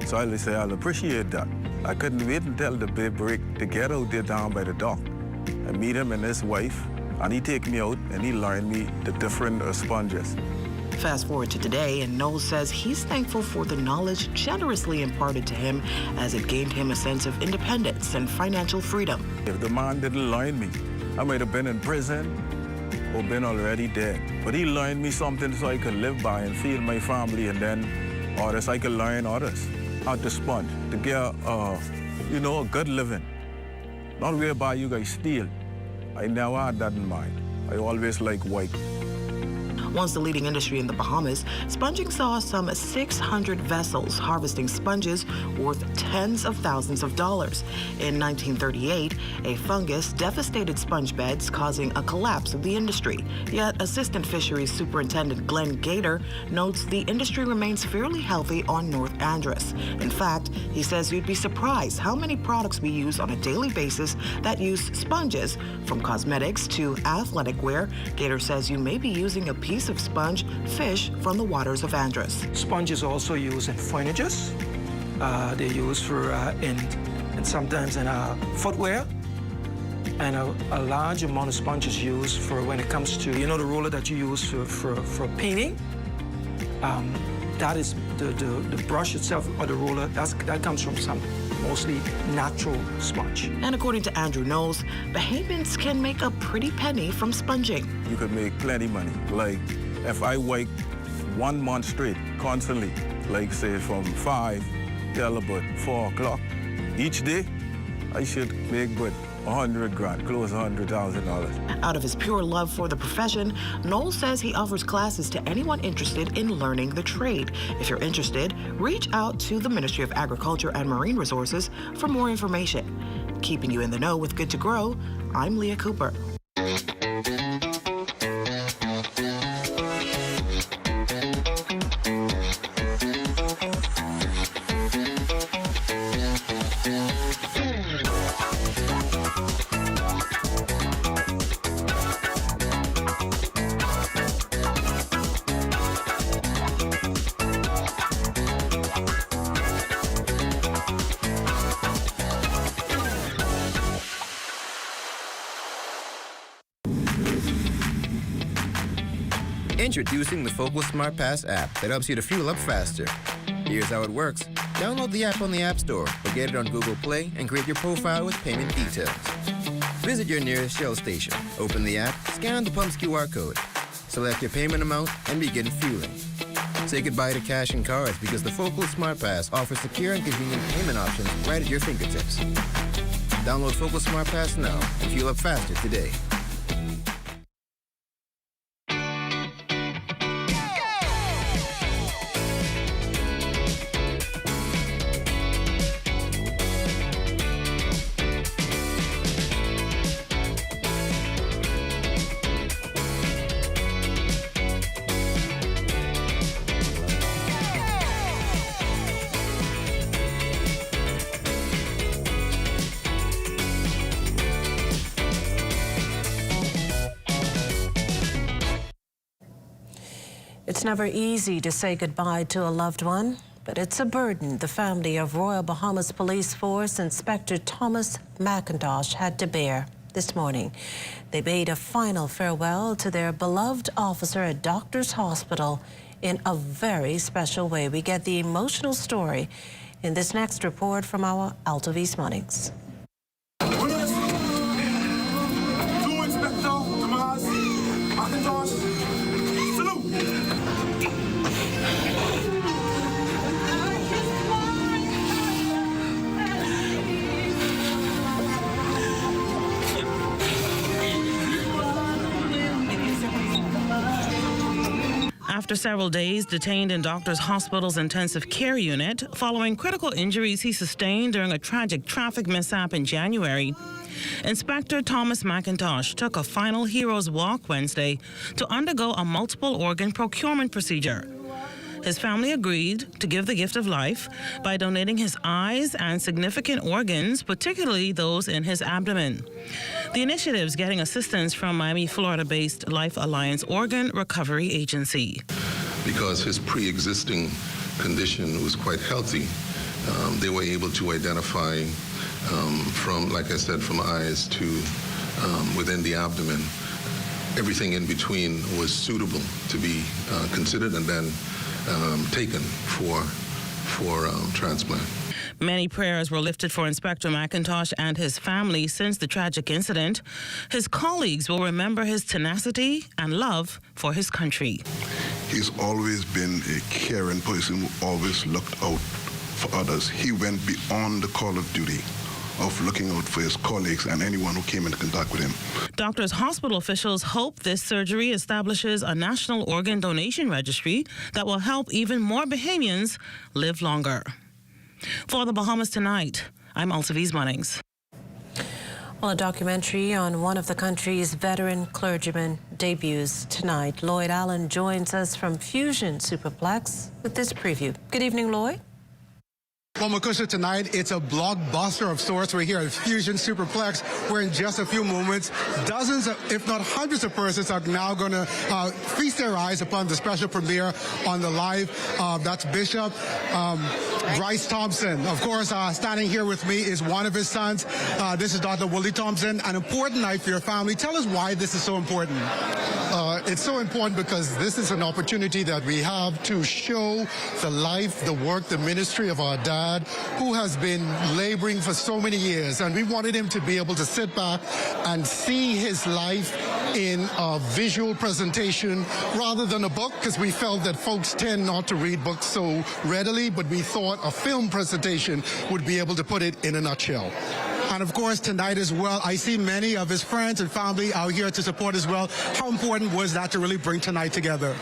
So I said, I'll appreciate that. I couldn't wait until the day break to get out there down by the dock. I meet him and his wife, and he take me out and he learned me the different sponges. Fast forward to today, and Knowles says he's thankful for the knowledge generously imparted to him as it gained him a sense of independence and financial freedom. If the man didn't learn me, I might have been in prison or been already dead. But he learned me something so I could live by and feed my family, and then others, I could learn others how to sponge, to get, a good living. Not whereby you guys steal. I never had that in mind. I always like white. Once the leading industry in the Bahamas, sponging saw some 600 vessels harvesting sponges worth tens of thousands of dollars. In 1938, a fungus devastated sponge beds, causing a collapse of the industry. Yet Assistant Fisheries Superintendent Glenn Gator notes the industry remains fairly healthy on North Andros. In fact, he says you'd be surprised how many products we use on a daily basis that use sponges, from cosmetics to athletic wear. Gator says you may be using a piece of sponge fish from the waters of Andros. Sponge is also used in furnitures. They're used for and sometimes in footwear. And a large amount of sponge is used for when it comes to, the roller that you use for painting. That is the brush itself or the roller, that comes from some mostly natural sponge. And according to Andrew Knowles, Bahamians can make a pretty penny from sponging. You could make plenty money. Like if I work 1 month straight, constantly, like say from 5 till about 4 o'clock each day, I should make good 100 grand, close $100,000. Out of his pure love for the profession, Knowles says he offers classes to anyone interested in learning the trade. If you're interested, reach out to the Ministry of Agriculture and Marine Resources for more information. Keeping you in the know with Good to Grow, I'm Leah Cooper. Introducing the Focal Smart Pass app that helps you to fuel up faster. Here's how it works. Download the app on the App Store or get it on Google Play and create your profile with payment details. Visit your nearest Shell station, open the app, scan the pump's QR code, select your payment amount, and begin fueling. Say goodbye to cash and cards because the Focal Smart Pass offers secure and convenient payment options right at your fingertips. Download Focal Smart Pass now and fuel up faster today. It's never easy to say goodbye to a loved one, but it's a burden the family of Royal Bahamas Police Force Inspector Thomas McIntosh had to bear this morning. They bade a final farewell to their beloved officer at Doctors Hospital in a very special way. We get the emotional story in this next report from our Altovise Mornings. After several days detained in Doctors Hospital's intensive care unit following critical injuries he sustained during a tragic traffic mishap in January, Inspector Thomas McIntosh took a final hero's walk Wednesday to undergo a multiple organ procurement procedure. His family agreed to give the gift of life by donating his eyes and significant organs, particularly those in his abdomen. The initiative's getting assistance from Miami, Florida-based Life Alliance Organ Recovery Agency. Because his pre-existing condition was quite healthy, they were able to identify from, like I said, from eyes to within the abdomen. Everything in between was suitable to be considered and then taken for transplant. Many prayers were lifted for Inspector McIntosh and his family since the tragic incident. His colleagues will remember his tenacity and love for his country. He's always been a caring person who always looked out for others. He went beyond the call of duty of looking out for his colleagues and anyone who came in contact with him. Doctors Hospital officials hope this surgery establishes a national organ donation registry that will help even more Bahamians live longer. For the Bahamas Tonight, I'm Altovise Munnings. Well, a documentary on one of the country's veteran clergymen debuts tonight. Lloyd Allen joins us from Fusion Superplex with this preview. Good evening, Lloyd. Well, Makusha, tonight it's a blockbuster of sorts. We're here at Fusion Superplex, where in just a few moments, dozens, if not hundreds of persons are now going to feast their eyes upon the special premiere on the live. That's Bishop Bryce Thompson. Of course, standing here with me is one of his sons. This is Dr. Willie Thompson. An important night for your family. Tell us why this is so important. It's so important because this is an opportunity that we have to show the life, the work, the ministry of our dad, who has been laboring for so many years. And we wanted him to be able to sit back and see his life in a visual presentation rather than a book, because we felt that folks tend not to read books so readily, but we thought a film presentation would be able to put it in a nutshell. And of course, tonight as well, I see many of his friends and family out here to support as well. How important was that to really bring tonight together?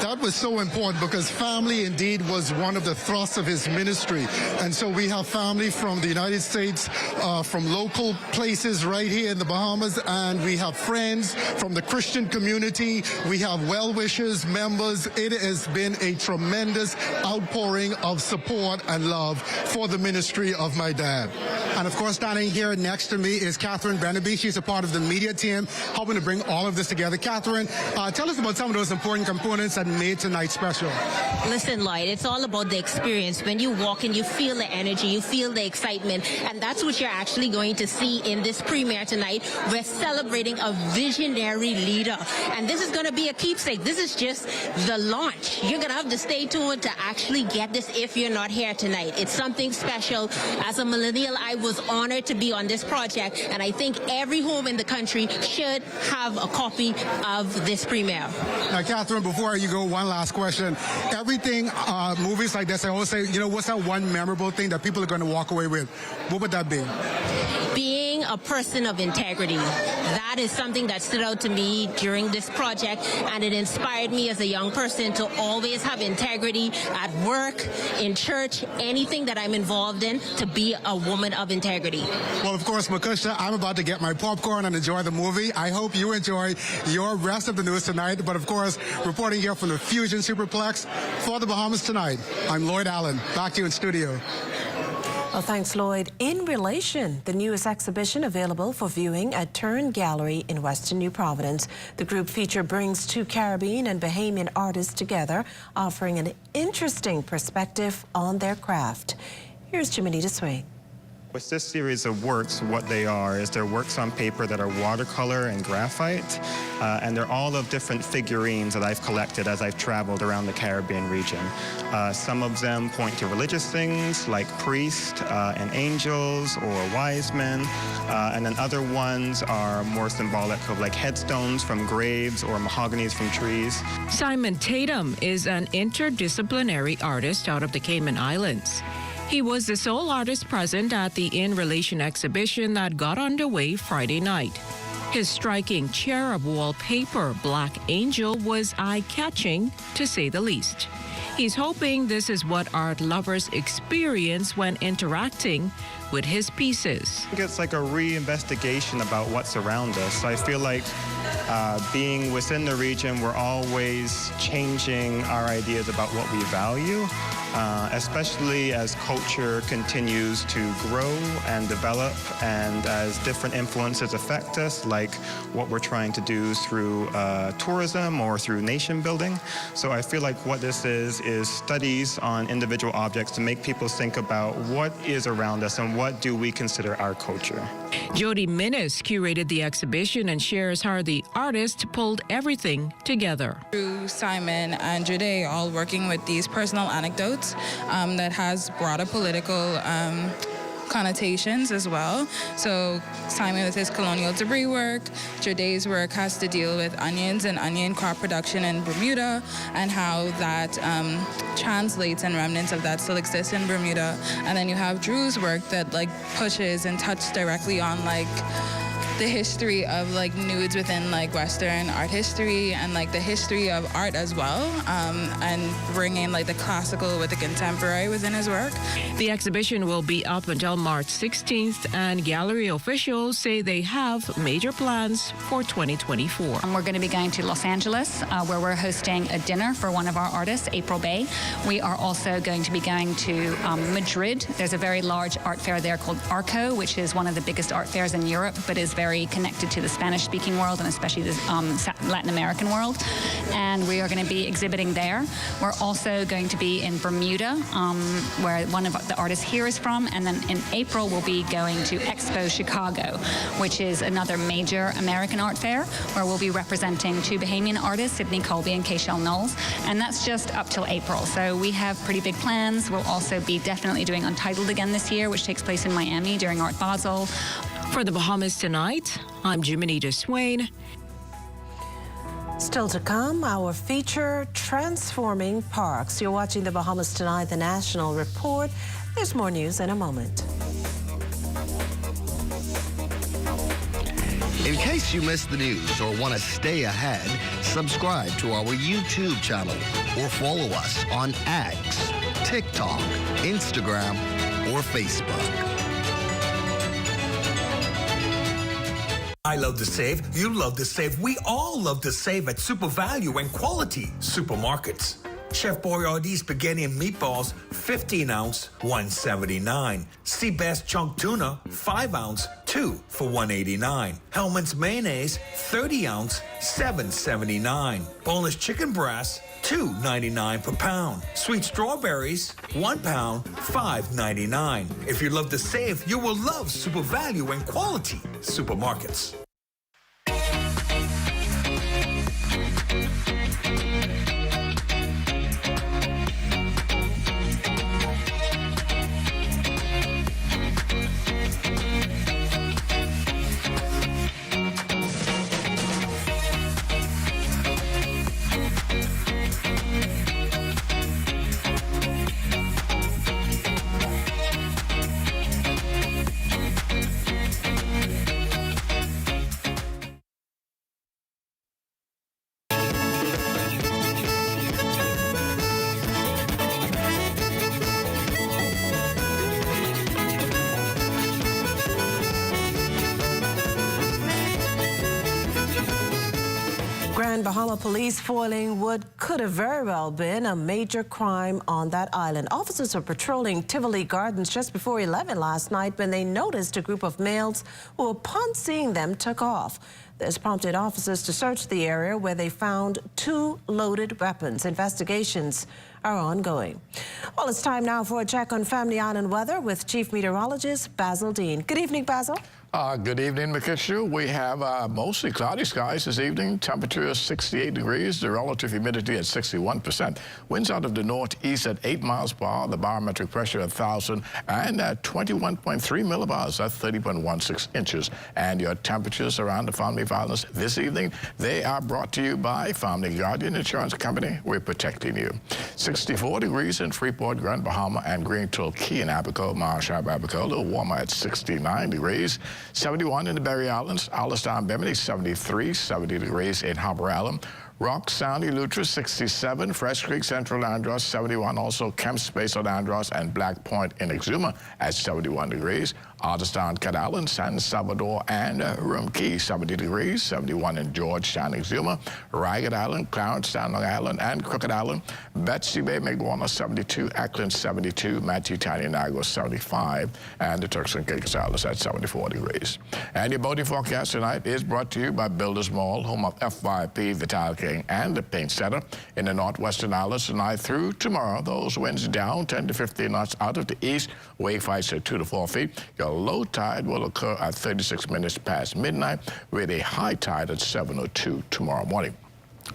That was so important because family indeed was one of the thrusts of his ministry. And so we have family from the United States, from local places right here in the Bahamas, and we have friends from the Christian community. We have well-wishers, members. It has been a tremendous outpouring of support and love for the ministry of my dad. And of course, standing here next to me is Catherine Beneby. She's a part of the media team helping to bring all of this together. Catherine, tell us about some of those important components that made tonight special? Listen, Lloyd, it's all about the experience. When you walk in, you feel the energy, you feel the excitement, and that's what you're actually going to see in this premiere tonight. We're celebrating a visionary leader, and this is going to be a keepsake. This is just the launch. You're going to have to stay tuned to actually get this if you're not here tonight. It's something special. As a millennial, I was honored to be on this project, and I think every home in the country should have a copy of this premiere. Now, Catherine, before you go, one last question. Everything, movies like this, I always say, what's that one memorable thing that people are going to walk away with? What would that be? Being a person of integrity. That is something that stood out to me during this project, and it inspired me as a young person to always have integrity at work, in church, anything that I'm involved in, to be a woman of integrity. Well, of course, Makusha, I'm about to get my popcorn and enjoy the movie. I hope you enjoy your rest of the news tonight. But, of course, reporting here from the Fusion Superplex for the Bahamas Tonight, I'm Lloyd Allen. Back to you in studio. Well, thanks, Lloyd. In Relation, the newest exhibition available for viewing at Turn Gallery in Western New Providence. The group feature brings two Caribbean and Bahamian artists together, offering an interesting perspective on their craft. Here's Jiminita Swain. With this series of works, what they are is they're works on paper that are watercolor and graphite, and they're all of different figurines that I've collected as I've traveled around the Caribbean region. Some of them point to religious things like priests and angels or wise men, and then other ones are more symbolic of like headstones from graves or mahoganies from trees. Simon Tatum is an interdisciplinary artist out of the Cayman Islands. He was the sole artist present at the In Relation exhibition that got underway Friday night. His striking cherub wallpaper, Black Angel, was eye-catching, to say the least. He's hoping this is what art lovers experience when interacting with his pieces. I think it's like a re-investigation about what's around us. I feel like being within the region, we're always changing our ideas about what we value. Especially as culture continues to grow and develop and as different influences affect us, like what we're trying to do through tourism or through nation building. So I feel like what this is studies on individual objects to make people think about what is around us and what do we consider our culture. Jody Minnis curated the exhibition and shares how the artist pulled everything together. Through Simon and Jude all working with these personal anecdotes that has broader political connotations as well. So Simon with his colonial debris work, Jude's work has to deal with onions and onion crop production in Bermuda and how that translates and remnants of that still exist in Bermuda. And then you have Drew's work that like pushes and touches directly on like the history of like nudes within like Western art history and like the history of art as well, and bringing like the classical with the contemporary within his work. The exhibition will be up until March 16th, and gallery officials say they have major plans for 2024. We're going to be going to Los Angeles, where we're hosting a dinner for one of our artists, April Bay. We are also going to be going to Madrid. There's a very large art fair there called ARCO, which is one of the biggest art fairs in Europe, but is very connected to the Spanish-speaking world and especially the Latin American world. And we are going to be exhibiting there. We're also going to be in Bermuda, where one of the artists here is from. And then in April, we'll be going to Expo Chicago, which is another major American art fair, where we'll be representing two Bahamian artists, Sydney Colby and Kayshel Knowles. And that's just up till April. So we have pretty big plans. We'll also be definitely doing Untitled again this year, which takes place in Miami during Art Basel. For the Bahamas Tonight, I'm Jiminita Swain. Still to come, our feature, Transforming Parks. You're watching the Bahamas Tonight, the National Report. There's more news in a moment. In case you missed the news or want to stay ahead, subscribe to our YouTube channel or follow us on X, TikTok, Instagram, or Facebook. I love to save. You love to save. We all love to save at Super Value and Quality Supermarkets. Chef Boyardee spaghetti and meatballs, 15-ounce, $1.79. Seabass chunk tuna, 5-ounce, 2 for $1.89. Hellman's mayonnaise, 30-ounce, $7.79. Boneless chicken breast, $2.99 per pound. Sweet strawberries, 1 pound, $5.99. If you love to save, you will love super value and quality supermarkets. Grand Bahama Police foiling what could have very well been a major crime on that island. Officers were patrolling Tivoli Gardens just before 11 last night when they noticed a group of males who, upon seeing them, took off. This prompted officers to search the area where they found 2 loaded weapons. Investigations are ongoing. Well, it's time now for a check on Family Island weather with Chief Meteorologist Basil Dean. Good evening, Basil. Good evening, Makisha. We have mostly cloudy skies this evening. Temperature is 68 degrees. The relative humidity at 61%. Winds out of the northeast at 8 miles per hour. The barometric pressure at 1,000 and at 21.3 millibars. That's 30.16 inches. And your temperatures around the Family Islands this evening, they are brought to you by Family Guardian Insurance Company. We're protecting you. 64 degrees in Freeport, Grand Bahama, and Greenville, Key and Abaco, Marshall, Abaco. A little warmer at 69 degrees. 71 in the Berry Islands, Alistown, Bimini, 73, 70 degrees in Harbour Island. Rock Sound, Eleuthera, 67. Fresh Creek, Central Andros, 71. Also, Kemp's Space on Andros and Black Point in Exuma at 71 degrees. Artistown, Cat Island, San Salvador, and Rum Key, 70 degrees. 71 in Georgetown, Exuma. Ragged Island, Clarence, Long Island, and Crooked Island. Betsy Bay, Maguana, 72. Ackland, 72. Matthew, Tanianago, 75. And the Turks and Caicos Islands at 74 degrees. And your boating forecast tonight is brought to you by Builders Mall, home of FYP, Vital King, and the Paint Center in the Northwestern Islands tonight through tomorrow. Those winds down 10 to 15 knots out of the east. Wave heights at 2 to 4 feet. Your low tide will occur at 36 minutes past midnight with a high tide at 7:02 tomorrow morning.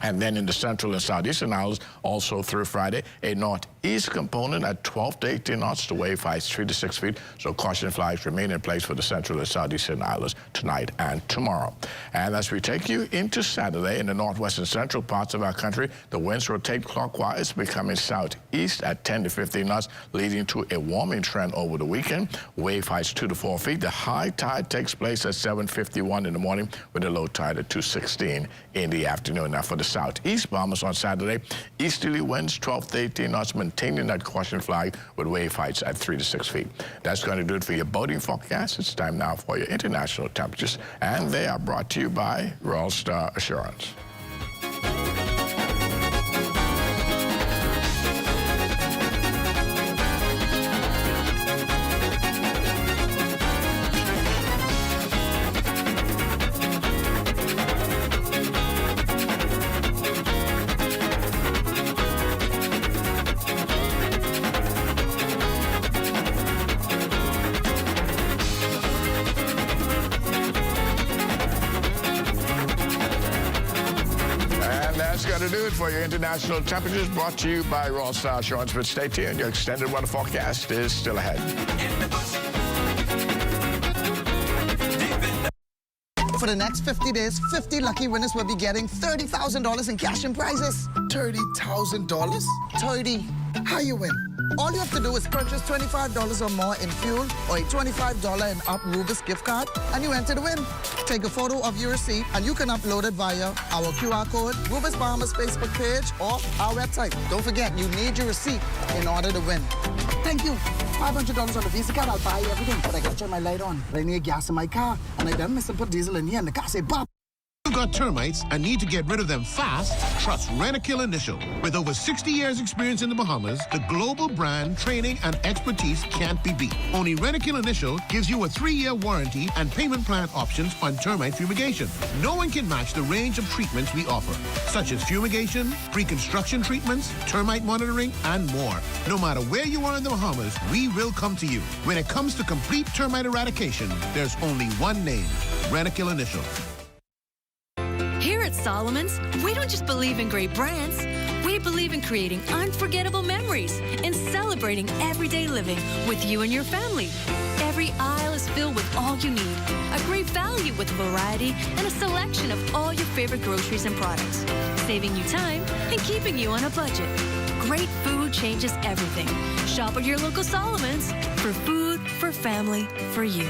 And then in the central and southeastern islands, also through Friday, a northeast component at 12 to 18 knots. The wave heights 3 to 6 feet. So caution flags remain in place for the central and southeastern islands tonight and tomorrow. And as we take you into Saturday in the northwestern central parts of our country, the winds rotate clockwise, becoming southeast at 10 to 15 knots, leading to a warming trend over the weekend. Wave heights 2 to 4 feet. The high tide takes place at 7:51 in the morning with a low tide at 2:16 in the afternoon. Now for the southeast bombers on Saturday, easterly winds 12 to 18 knots, maintaining that caution flag with wave heights at 3 to 6 feet. That's going to do it for your boating forecast. It's time now for your international temperatures, and they are brought to you by Royal Star Assurance. To do it for your international temperatures, brought to you by Royal Star Assurance. But stay tuned, your extended weather forecast is still ahead. For the next 50 days, 50 lucky winners will be getting $30,000 in cash and prizes. $30,000? 30. How you win? All you have to do is purchase $25 or more in fuel or a $25 and up Rubis gift card, and you enter to win. Take a photo of your receipt, and you can upload it via our QR code, Rubis Bahamas Facebook page, or our website. Don't forget, you need your receipt in order to win. Thank you. $500 on the Visa card, I'll buy everything, but I gotta turn my light on. I need gas in my car, and I done miss and put diesel in here, and the car say, "Bob, got termites and need to get rid of them fast, trust Rentokil Initial. With over 60 years experience in the Bahamas, the global brand, training, and expertise can't be beat. Only Rentokil Initial gives you a 3-year warranty and payment plan options on termite fumigation. No one can match the range of treatments we offer, such as fumigation, pre-construction treatments, termite monitoring, and more. No matter where you are in the Bahamas, we will come to you. When it comes to complete termite eradication, there's only one name, Rentokil Initial. Here at Solomon's, we don't just believe in great brands. We believe in creating unforgettable memories and celebrating everyday living with you and your family. Every aisle is filled with all you need. A great value with a variety and a selection of all your favorite groceries and products. Saving you time and keeping you on a budget. Great food changes everything. Shop at your local Solomon's for food, for family, for you.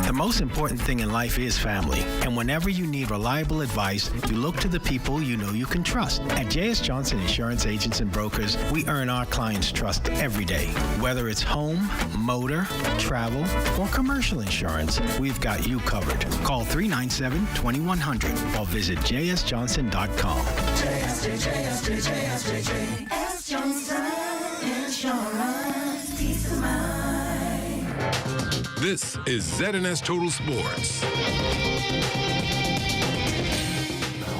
The most important thing in life is family, and whenever you need reliable advice, you look to the people you know you can trust. At J.S. Johnson Insurance Agents and Brokers, we earn our clients' trust every day. Whether it's home, motor, travel, or commercial insurance, we've got you covered. Call 397-2100 or visit jsjohnson.com. JS Johnson Insurance, peace of mind. This is ZNS Total Sports.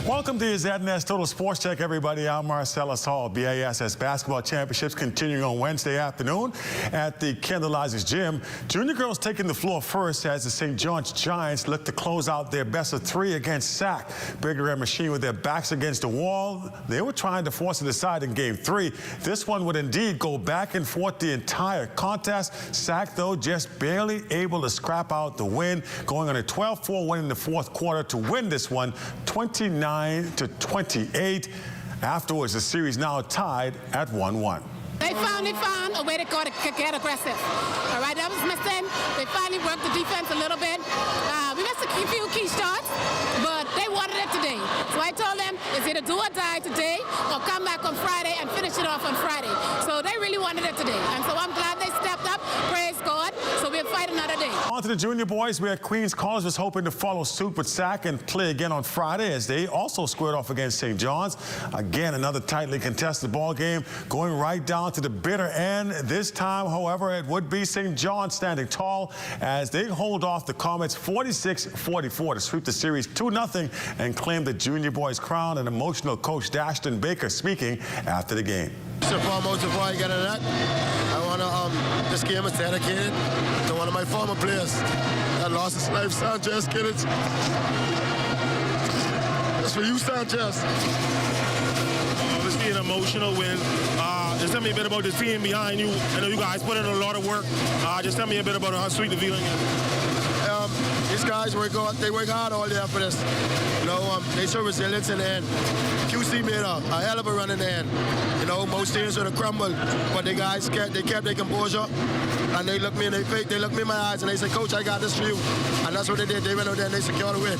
Welcome to your ZNS Total Sports Check, everybody. I'm Marcellus Hall. BASS Basketball Championships continuing on Wednesday afternoon at the Kendall Isaacs Gym. Junior girls taking the floor first as the St. John's Giants look to close out their best of 3 against SAC. Big Red Machine with their backs against the wall. They were trying to force it aside in Game 3. This one would indeed go back and forth the entire contest. SAC, though, just barely able to scrap out the win, going on a 12-4 win in the fourth quarter to win this one 29-28. Afterwards, the series now tied at 1-1. They finally found a way to get aggressive. All right, that was missing. They finally worked the defense a little bit. We missed a few key shots, but they wanted it today. So I told them it's either do or die today or come back on Friday and finish it off on Friday. So they really wanted it today. And so I'm glad they stepped up. Praise God. So we'll fight another day. On to the junior boys, where Queens College was hoping to follow suit with SAC and play again on Friday as they also squared off against St. John's. Again, another tightly contested ball game going right down to the bitter end. This time, however, it would be St. John's standing tall as they hold off the Comets 46-44 to sweep the series 2-0 and claim the junior boys' crown. An emotional coach Dashton Baker speaking after the game. First and foremost, before I get into that, I want to, this game is dedicated to one of my former players that lost his life, Sanchez Kidditz. That's for you, Sanchez. Obviously an emotional win. Just tell me a bit about the team behind you. I know you guys put in a lot of work. Just tell me a bit about how sweet the feeling is. These guys work hard all year for this. You know, they show resilience in the end. QC made a hell of a run in the end. You know, most teams would have crumbled, but the guys kept their composure, and they looked me in the face, they looked me in my eyes, and they said, "Coach, I got this for you." And that's what they did. They went out there and they secured the win.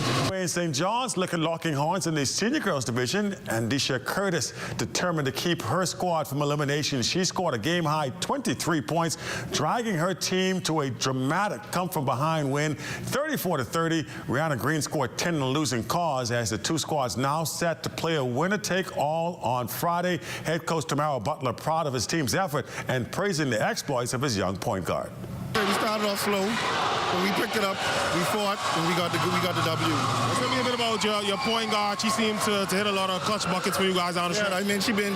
St. John's locking horns in the senior girls division, and Disha Curtis determined to keep her squad from elimination. She scored a game-high 23 points, dragging her team to a dramatic come-from-behind win, 34-30. Rihanna Green scored 10 in the losing cause as the two squads now set to play a winner-take-all on Friday. Head coach Tamara Butler proud of his team's effort and praising the exploits of his young point guard. We started off slow, but we picked it up, we fought, and we got the W. Tell me a bit about your point guard. She seemed to hit a lot of clutch buckets for you guys down the stretch. I mean, she been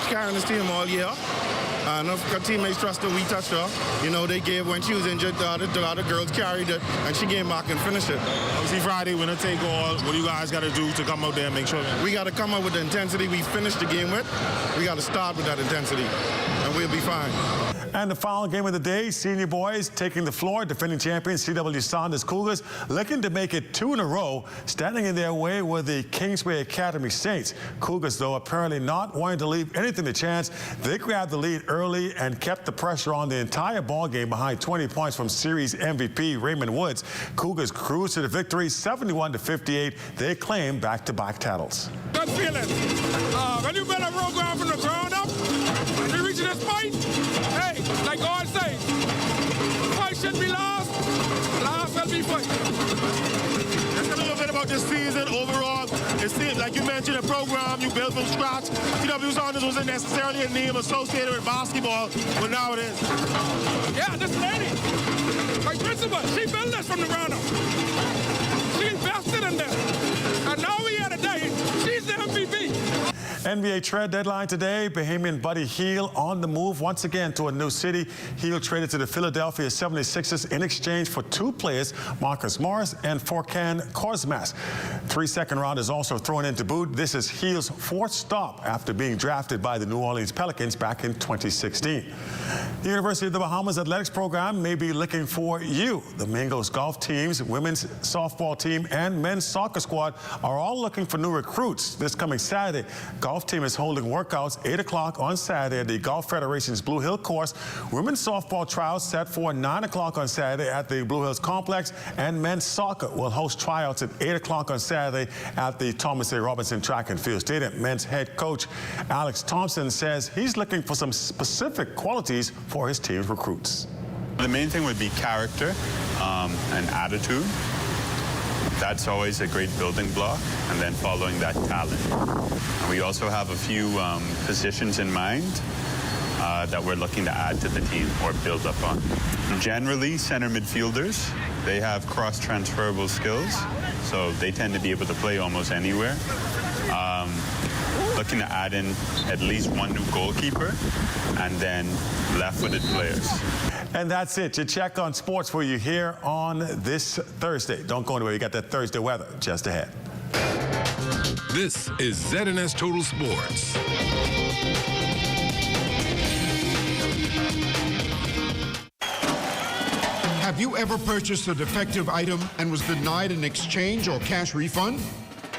carrying this team all year. Enough her teammates trust her, we touched her. You know, they gave, when she was injured, the other girls carried it, and she came back and finished it. Obviously, Friday, winner take all. What do you guys got to do to come out there and make sure? We got to come up with the intensity we finished the game with. We got to start with that intensity, and we'll be fine. And the final game of the day, senior boys taking the floor, defending champions C.W. Saunders Cougars, looking to make it 2 in a row. Standing in their way were the Kingsway Academy Saints. Cougars, though, apparently not wanting to leave anything to chance. They grabbed the lead early and kept the pressure on the entire ball game behind 20 points from series MVP Raymond Woods. Cougars cruised to the victory 71-58. They claim back-to-back titles. Good feeling. When you build a program from the ground up, and you reach this point, hey, like God says, fight shouldn't be lost, Let's tell me a little bit about this season overall. It seems like you mentioned a program you built from scratch. TW Saunders wasn't necessarily a name associated with basketball, but now it is. Yeah, this lady, my principal, she built this from the ground up. She invested in this. And now we at a day, she's the MVP. NBA trade deadline today. Bahamian Buddy Hield on the move once again to a new city. Hield traded to the Philadelphia 76ers in exchange for two players, Marcus Morris and Furkan Korkmaz. 3 second-rounders also thrown into boot. This is Hield's fourth stop after being drafted by the New Orleans Pelicans back in 2016. The University of the Bahamas athletics program may be looking for you. The Mingos golf teams, women's softball team, and men's soccer squad are all looking for new recruits. This coming Saturday, golf team is holding workouts 8 o'clock on Saturday at the Golf Federation's Blue Hill course. Women's softball trials set for 9 o'clock on Saturday at the Blue Hills complex, and men's soccer will host tryouts at 8 o'clock on Saturday at the Thomas A. Robinson Track and Field Stadium. Men's head coach Alex Thompson says he's looking for some specific qualities for his team's recruits. The main thing would be character and attitude. That's always a great building block, and then following that, talent. And we also have a few positions in mind that we're looking to add to the team or build up on. Generally, center midfielders, they have cross-transferable skills, so they tend to be able to play almost anywhere. Looking to add in at least one new goalkeeper and then left-footed players. And that's it. Your check on sports for you here on this Thursday. Don't go anywhere. You got that Thursday weather just ahead. This is ZNS Total Sports. Have you ever purchased a defective item and was denied an exchange or cash refund?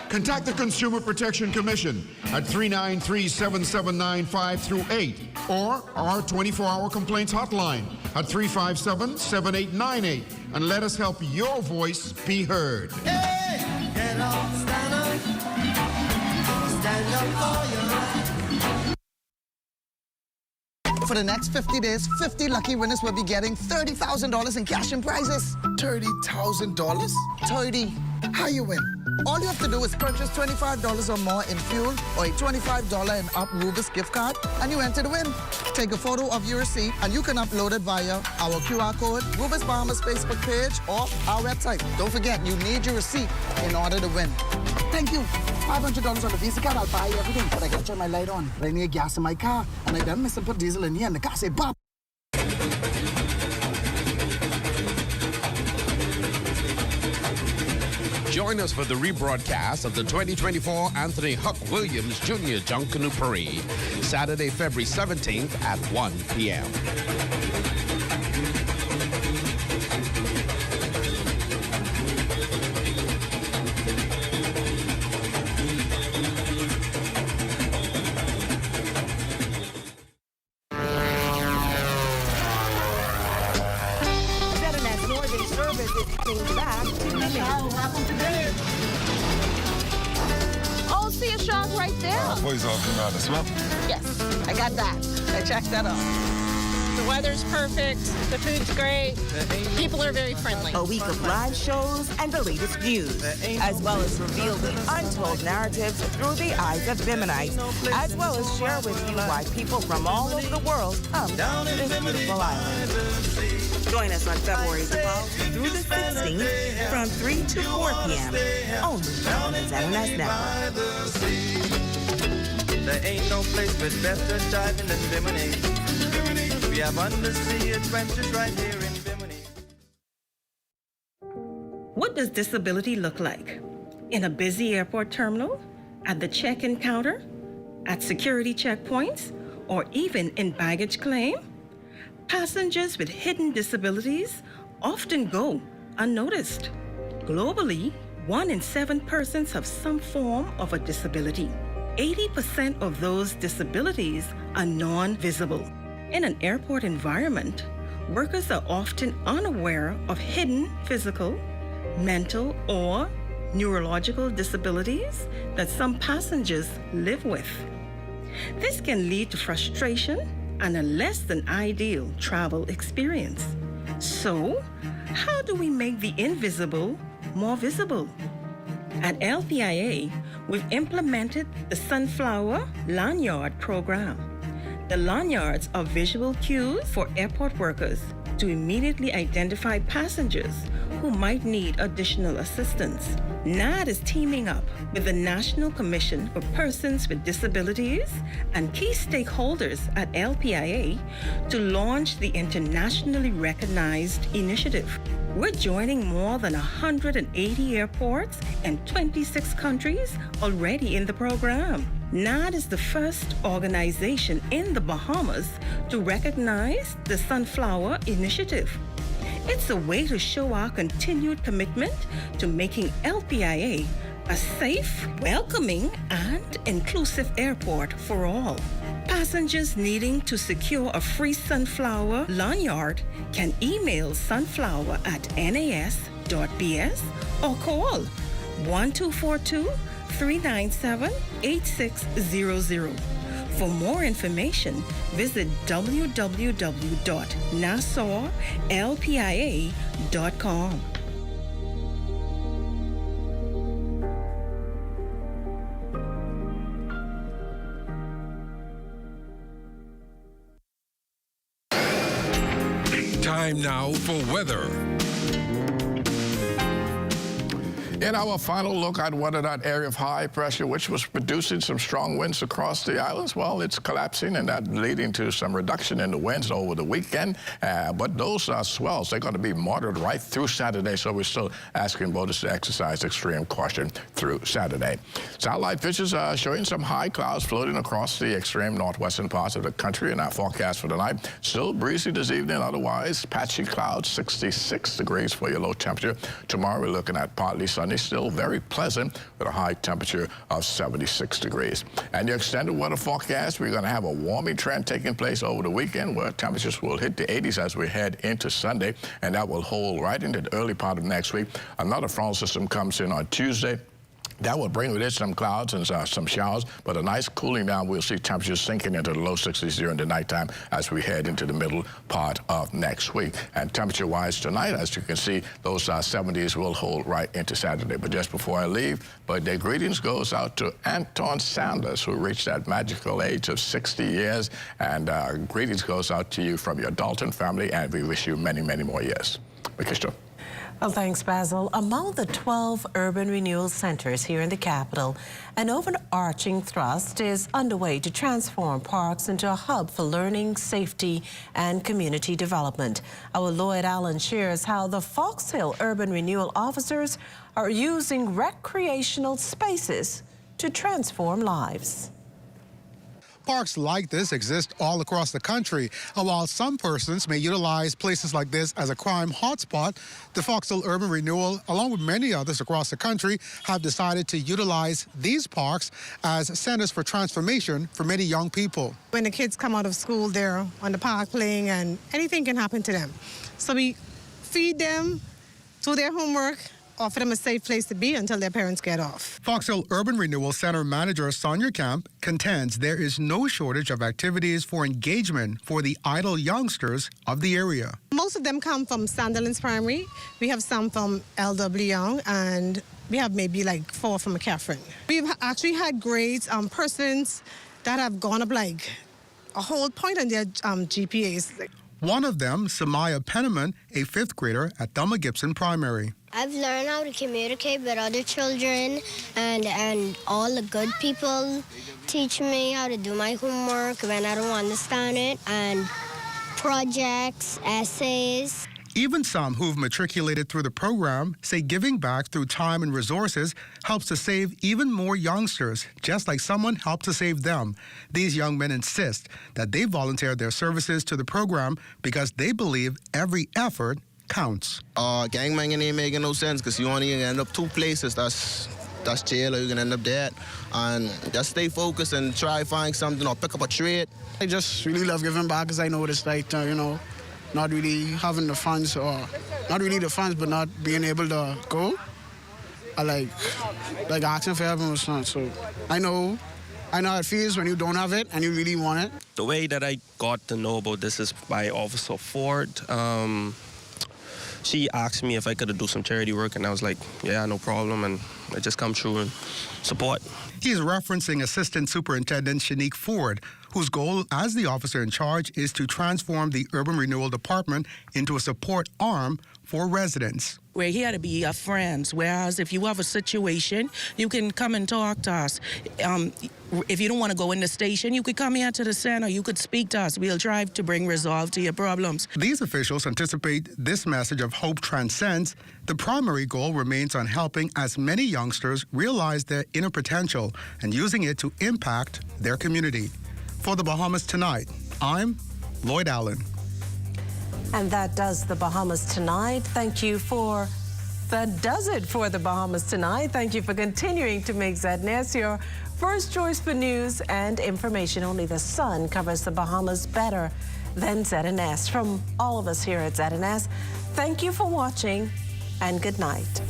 Contact the Consumer Protection Commission at 393-7795-8 or our 24-hour complaints hotline at 357-7898 and let us help your voice be heard. Hey, get up, stand up. Stand up for your right. For the next 50 days, 50 lucky winners will be getting $30,000 in cash and prizes. $30,000? 30. How you win? All you have to do is purchase $25 or more in fuel or a $25 and up Rubus gift card, and you enter to win. Take a photo of your receipt, and you can upload it via our QR code, Rubus Bahamas Facebook page, or our website. Don't forget, you need your receipt in order to win. Thank you. $500 on the Visa card, I'll buy you everything, but I gotta turn my light on. I need gas in my car, and I done miss and put diesel in here, and the car say, "Bop." Join us for the rebroadcast of the 2024 Anthony Huck Williams Jr. Junkanoo Parade, Saturday, February 17th at 1 p.m. Oh, see a shark right there. Boys off, you know how to swim? Yes, I got that. I checked that off. The weather's perfect. The food's great. People are very friendly. A week of live shows and the latest news, as well as reveal the untold narratives through the eyes of Biminites, as well as share with you why people from all over the world come to this beautiful island. Join us on February 12th through the 16th from 3 to 4 p.m. only on the ZNS Network. There ain't no place with better diving than Bimini. We have undersea adventures right here in Bimini. What does disability look like? In a busy airport terminal? At the check-in counter? At security checkpoints? Or even in baggage claim? Passengers with hidden disabilities often go unnoticed. Globally, 1 in 7 persons have some form of a disability. 80% of those disabilities are non-visible. In an airport environment, workers are often unaware of hidden physical, mental, or neurological disabilities that some passengers live with. This can lead to frustration and a less than ideal travel experience. So, how do we make the invisible more visible? At LPIA, we've implemented the Sunflower Lanyard program. The lanyards are visual cues for airport workers to immediately identify passengers who might need additional assistance. NAD is teaming up with the National Commission for Persons with Disabilities and key stakeholders at LPIA to launch the internationally recognized initiative. We're joining more than 180 airports and 26 countries already in the program. NAD is the first organization in the Bahamas to recognize the Sunflower Initiative. It's a way to show our continued commitment to making LPIA a safe, welcoming, and inclusive airport for all. Passengers needing to secure a free Sunflower lanyard can email sunflower@nas.bs or call 1242-397-8600. For more information, visit www.nassauLPIA.com. Time now for weather. In our final look at weather, that area of high pressure, which was producing some strong winds across the islands, well, it's collapsing, and that leading to some reduction in the winds over the weekend. But those swells, they're going to be moderate right through Saturday, so we're still asking boaters to exercise extreme caution through Saturday. Satellite pictures are showing some high clouds floating across the extreme northwestern parts of the country, and our forecast for tonight, still breezy this evening, otherwise patchy clouds, 66 degrees for your low temperature. Tomorrow, we're looking at partly sunny, still very pleasant with a high temperature of 76 degrees. And your extended weather forecast, we're going to have a warming trend taking place over the weekend where temperatures will hit the 80s as we head into Sunday, and that will hold right into the early part of next week. Another frontal system comes in on Tuesday. That will bring with it some clouds and some showers, but a nice cooling down. We'll see temperatures sinking into the low 60s during the nighttime as we head into the middle part of next week. And temperature-wise tonight, as you can see, those 70s will hold right into Saturday. But just before I leave, birthday greetings goes out to Anton Sanders, who reached that magical age of 60 years. And greetings goes out to you from your Dalton family, and we wish you many, many more years. Makisha. Well, thanks, Basil. Among the 12 urban renewal centers here in the capital, an overarching thrust is underway to transform parks into a hub for learning, safety, and community development. Our Lloyd Allen shares how the Fox Hill Urban Renewal officers are using recreational spaces to transform lives. Parks like this exist all across the country, and while some persons may utilize places like this as a crime hotspot, the Fox Hill Urban Renewal, along with many others across the country, have decided to utilize these parks as centers for transformation for many young people. When the kids come out of school, they're on the park playing, and anything can happen to them. So we feed them, do their homework, offer them a safe place to be until their parents get off. Fox Hill Urban Renewal Center manager Sonia Camp contends there is no shortage of activities for engagement for the idle youngsters of the area. Most of them come from Sandilands Primary. We have some from LW Young, and we have maybe like 4 from McCaffrey. We've actually had grades, persons that have gone up like a whole point on their GPAs. One of them, Samaya Penniman, a 5th grader at Thelma Gibson Primary. I've learned how to communicate with other children, and all the good people teach me how to do my homework when I don't understand it, and projects, essays. Even some who've matriculated through the program say giving back through time and resources helps to save even more youngsters, just like someone helped to save them. These young men insist that they volunteered their services to the program because they believe every effort counts. Gangbanging ain't making no sense because you only end up 2 places. That's jail, or you can end up dead. And just stay focused and try find something or pick up a trade. I just really love giving back because I know what it's like to, not really having the funds, or not really the funds, but not being able to go. I like asking for help or something. So I know how it feels when you don't have it and you really want it. The way that I got to know about this is by Officer Ford. she asked me if I could do some charity work, and I was like, yeah, no problem, and I just come through and support. He's referencing Assistant Superintendent Shanique Ford, whose goal as the officer in charge is to transform the Urban Renewal Department into a support arm for residents. We're here to be your friends, whereas if you have a situation, you can come and talk to us. If you don't want to go in the station, you could come here to the center. You could speak to us. We'll try to bring resolve to your problems. These officials anticipate this message of hope transcends. The primary goal remains on helping as many youngsters realize their inner potential and using it to impact their community. For the Bahamas Tonight, I'm Lloyd Allen. And that does the Bahamas Tonight. That does it for the Bahamas Tonight. Thank you for continuing to make ZNS your first choice for news and information. Only the sun covers the Bahamas better than ZNS. From all of us here at ZNS, thank you for watching and good night.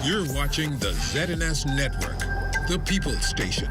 You're watching the ZNS Network, the People's Station.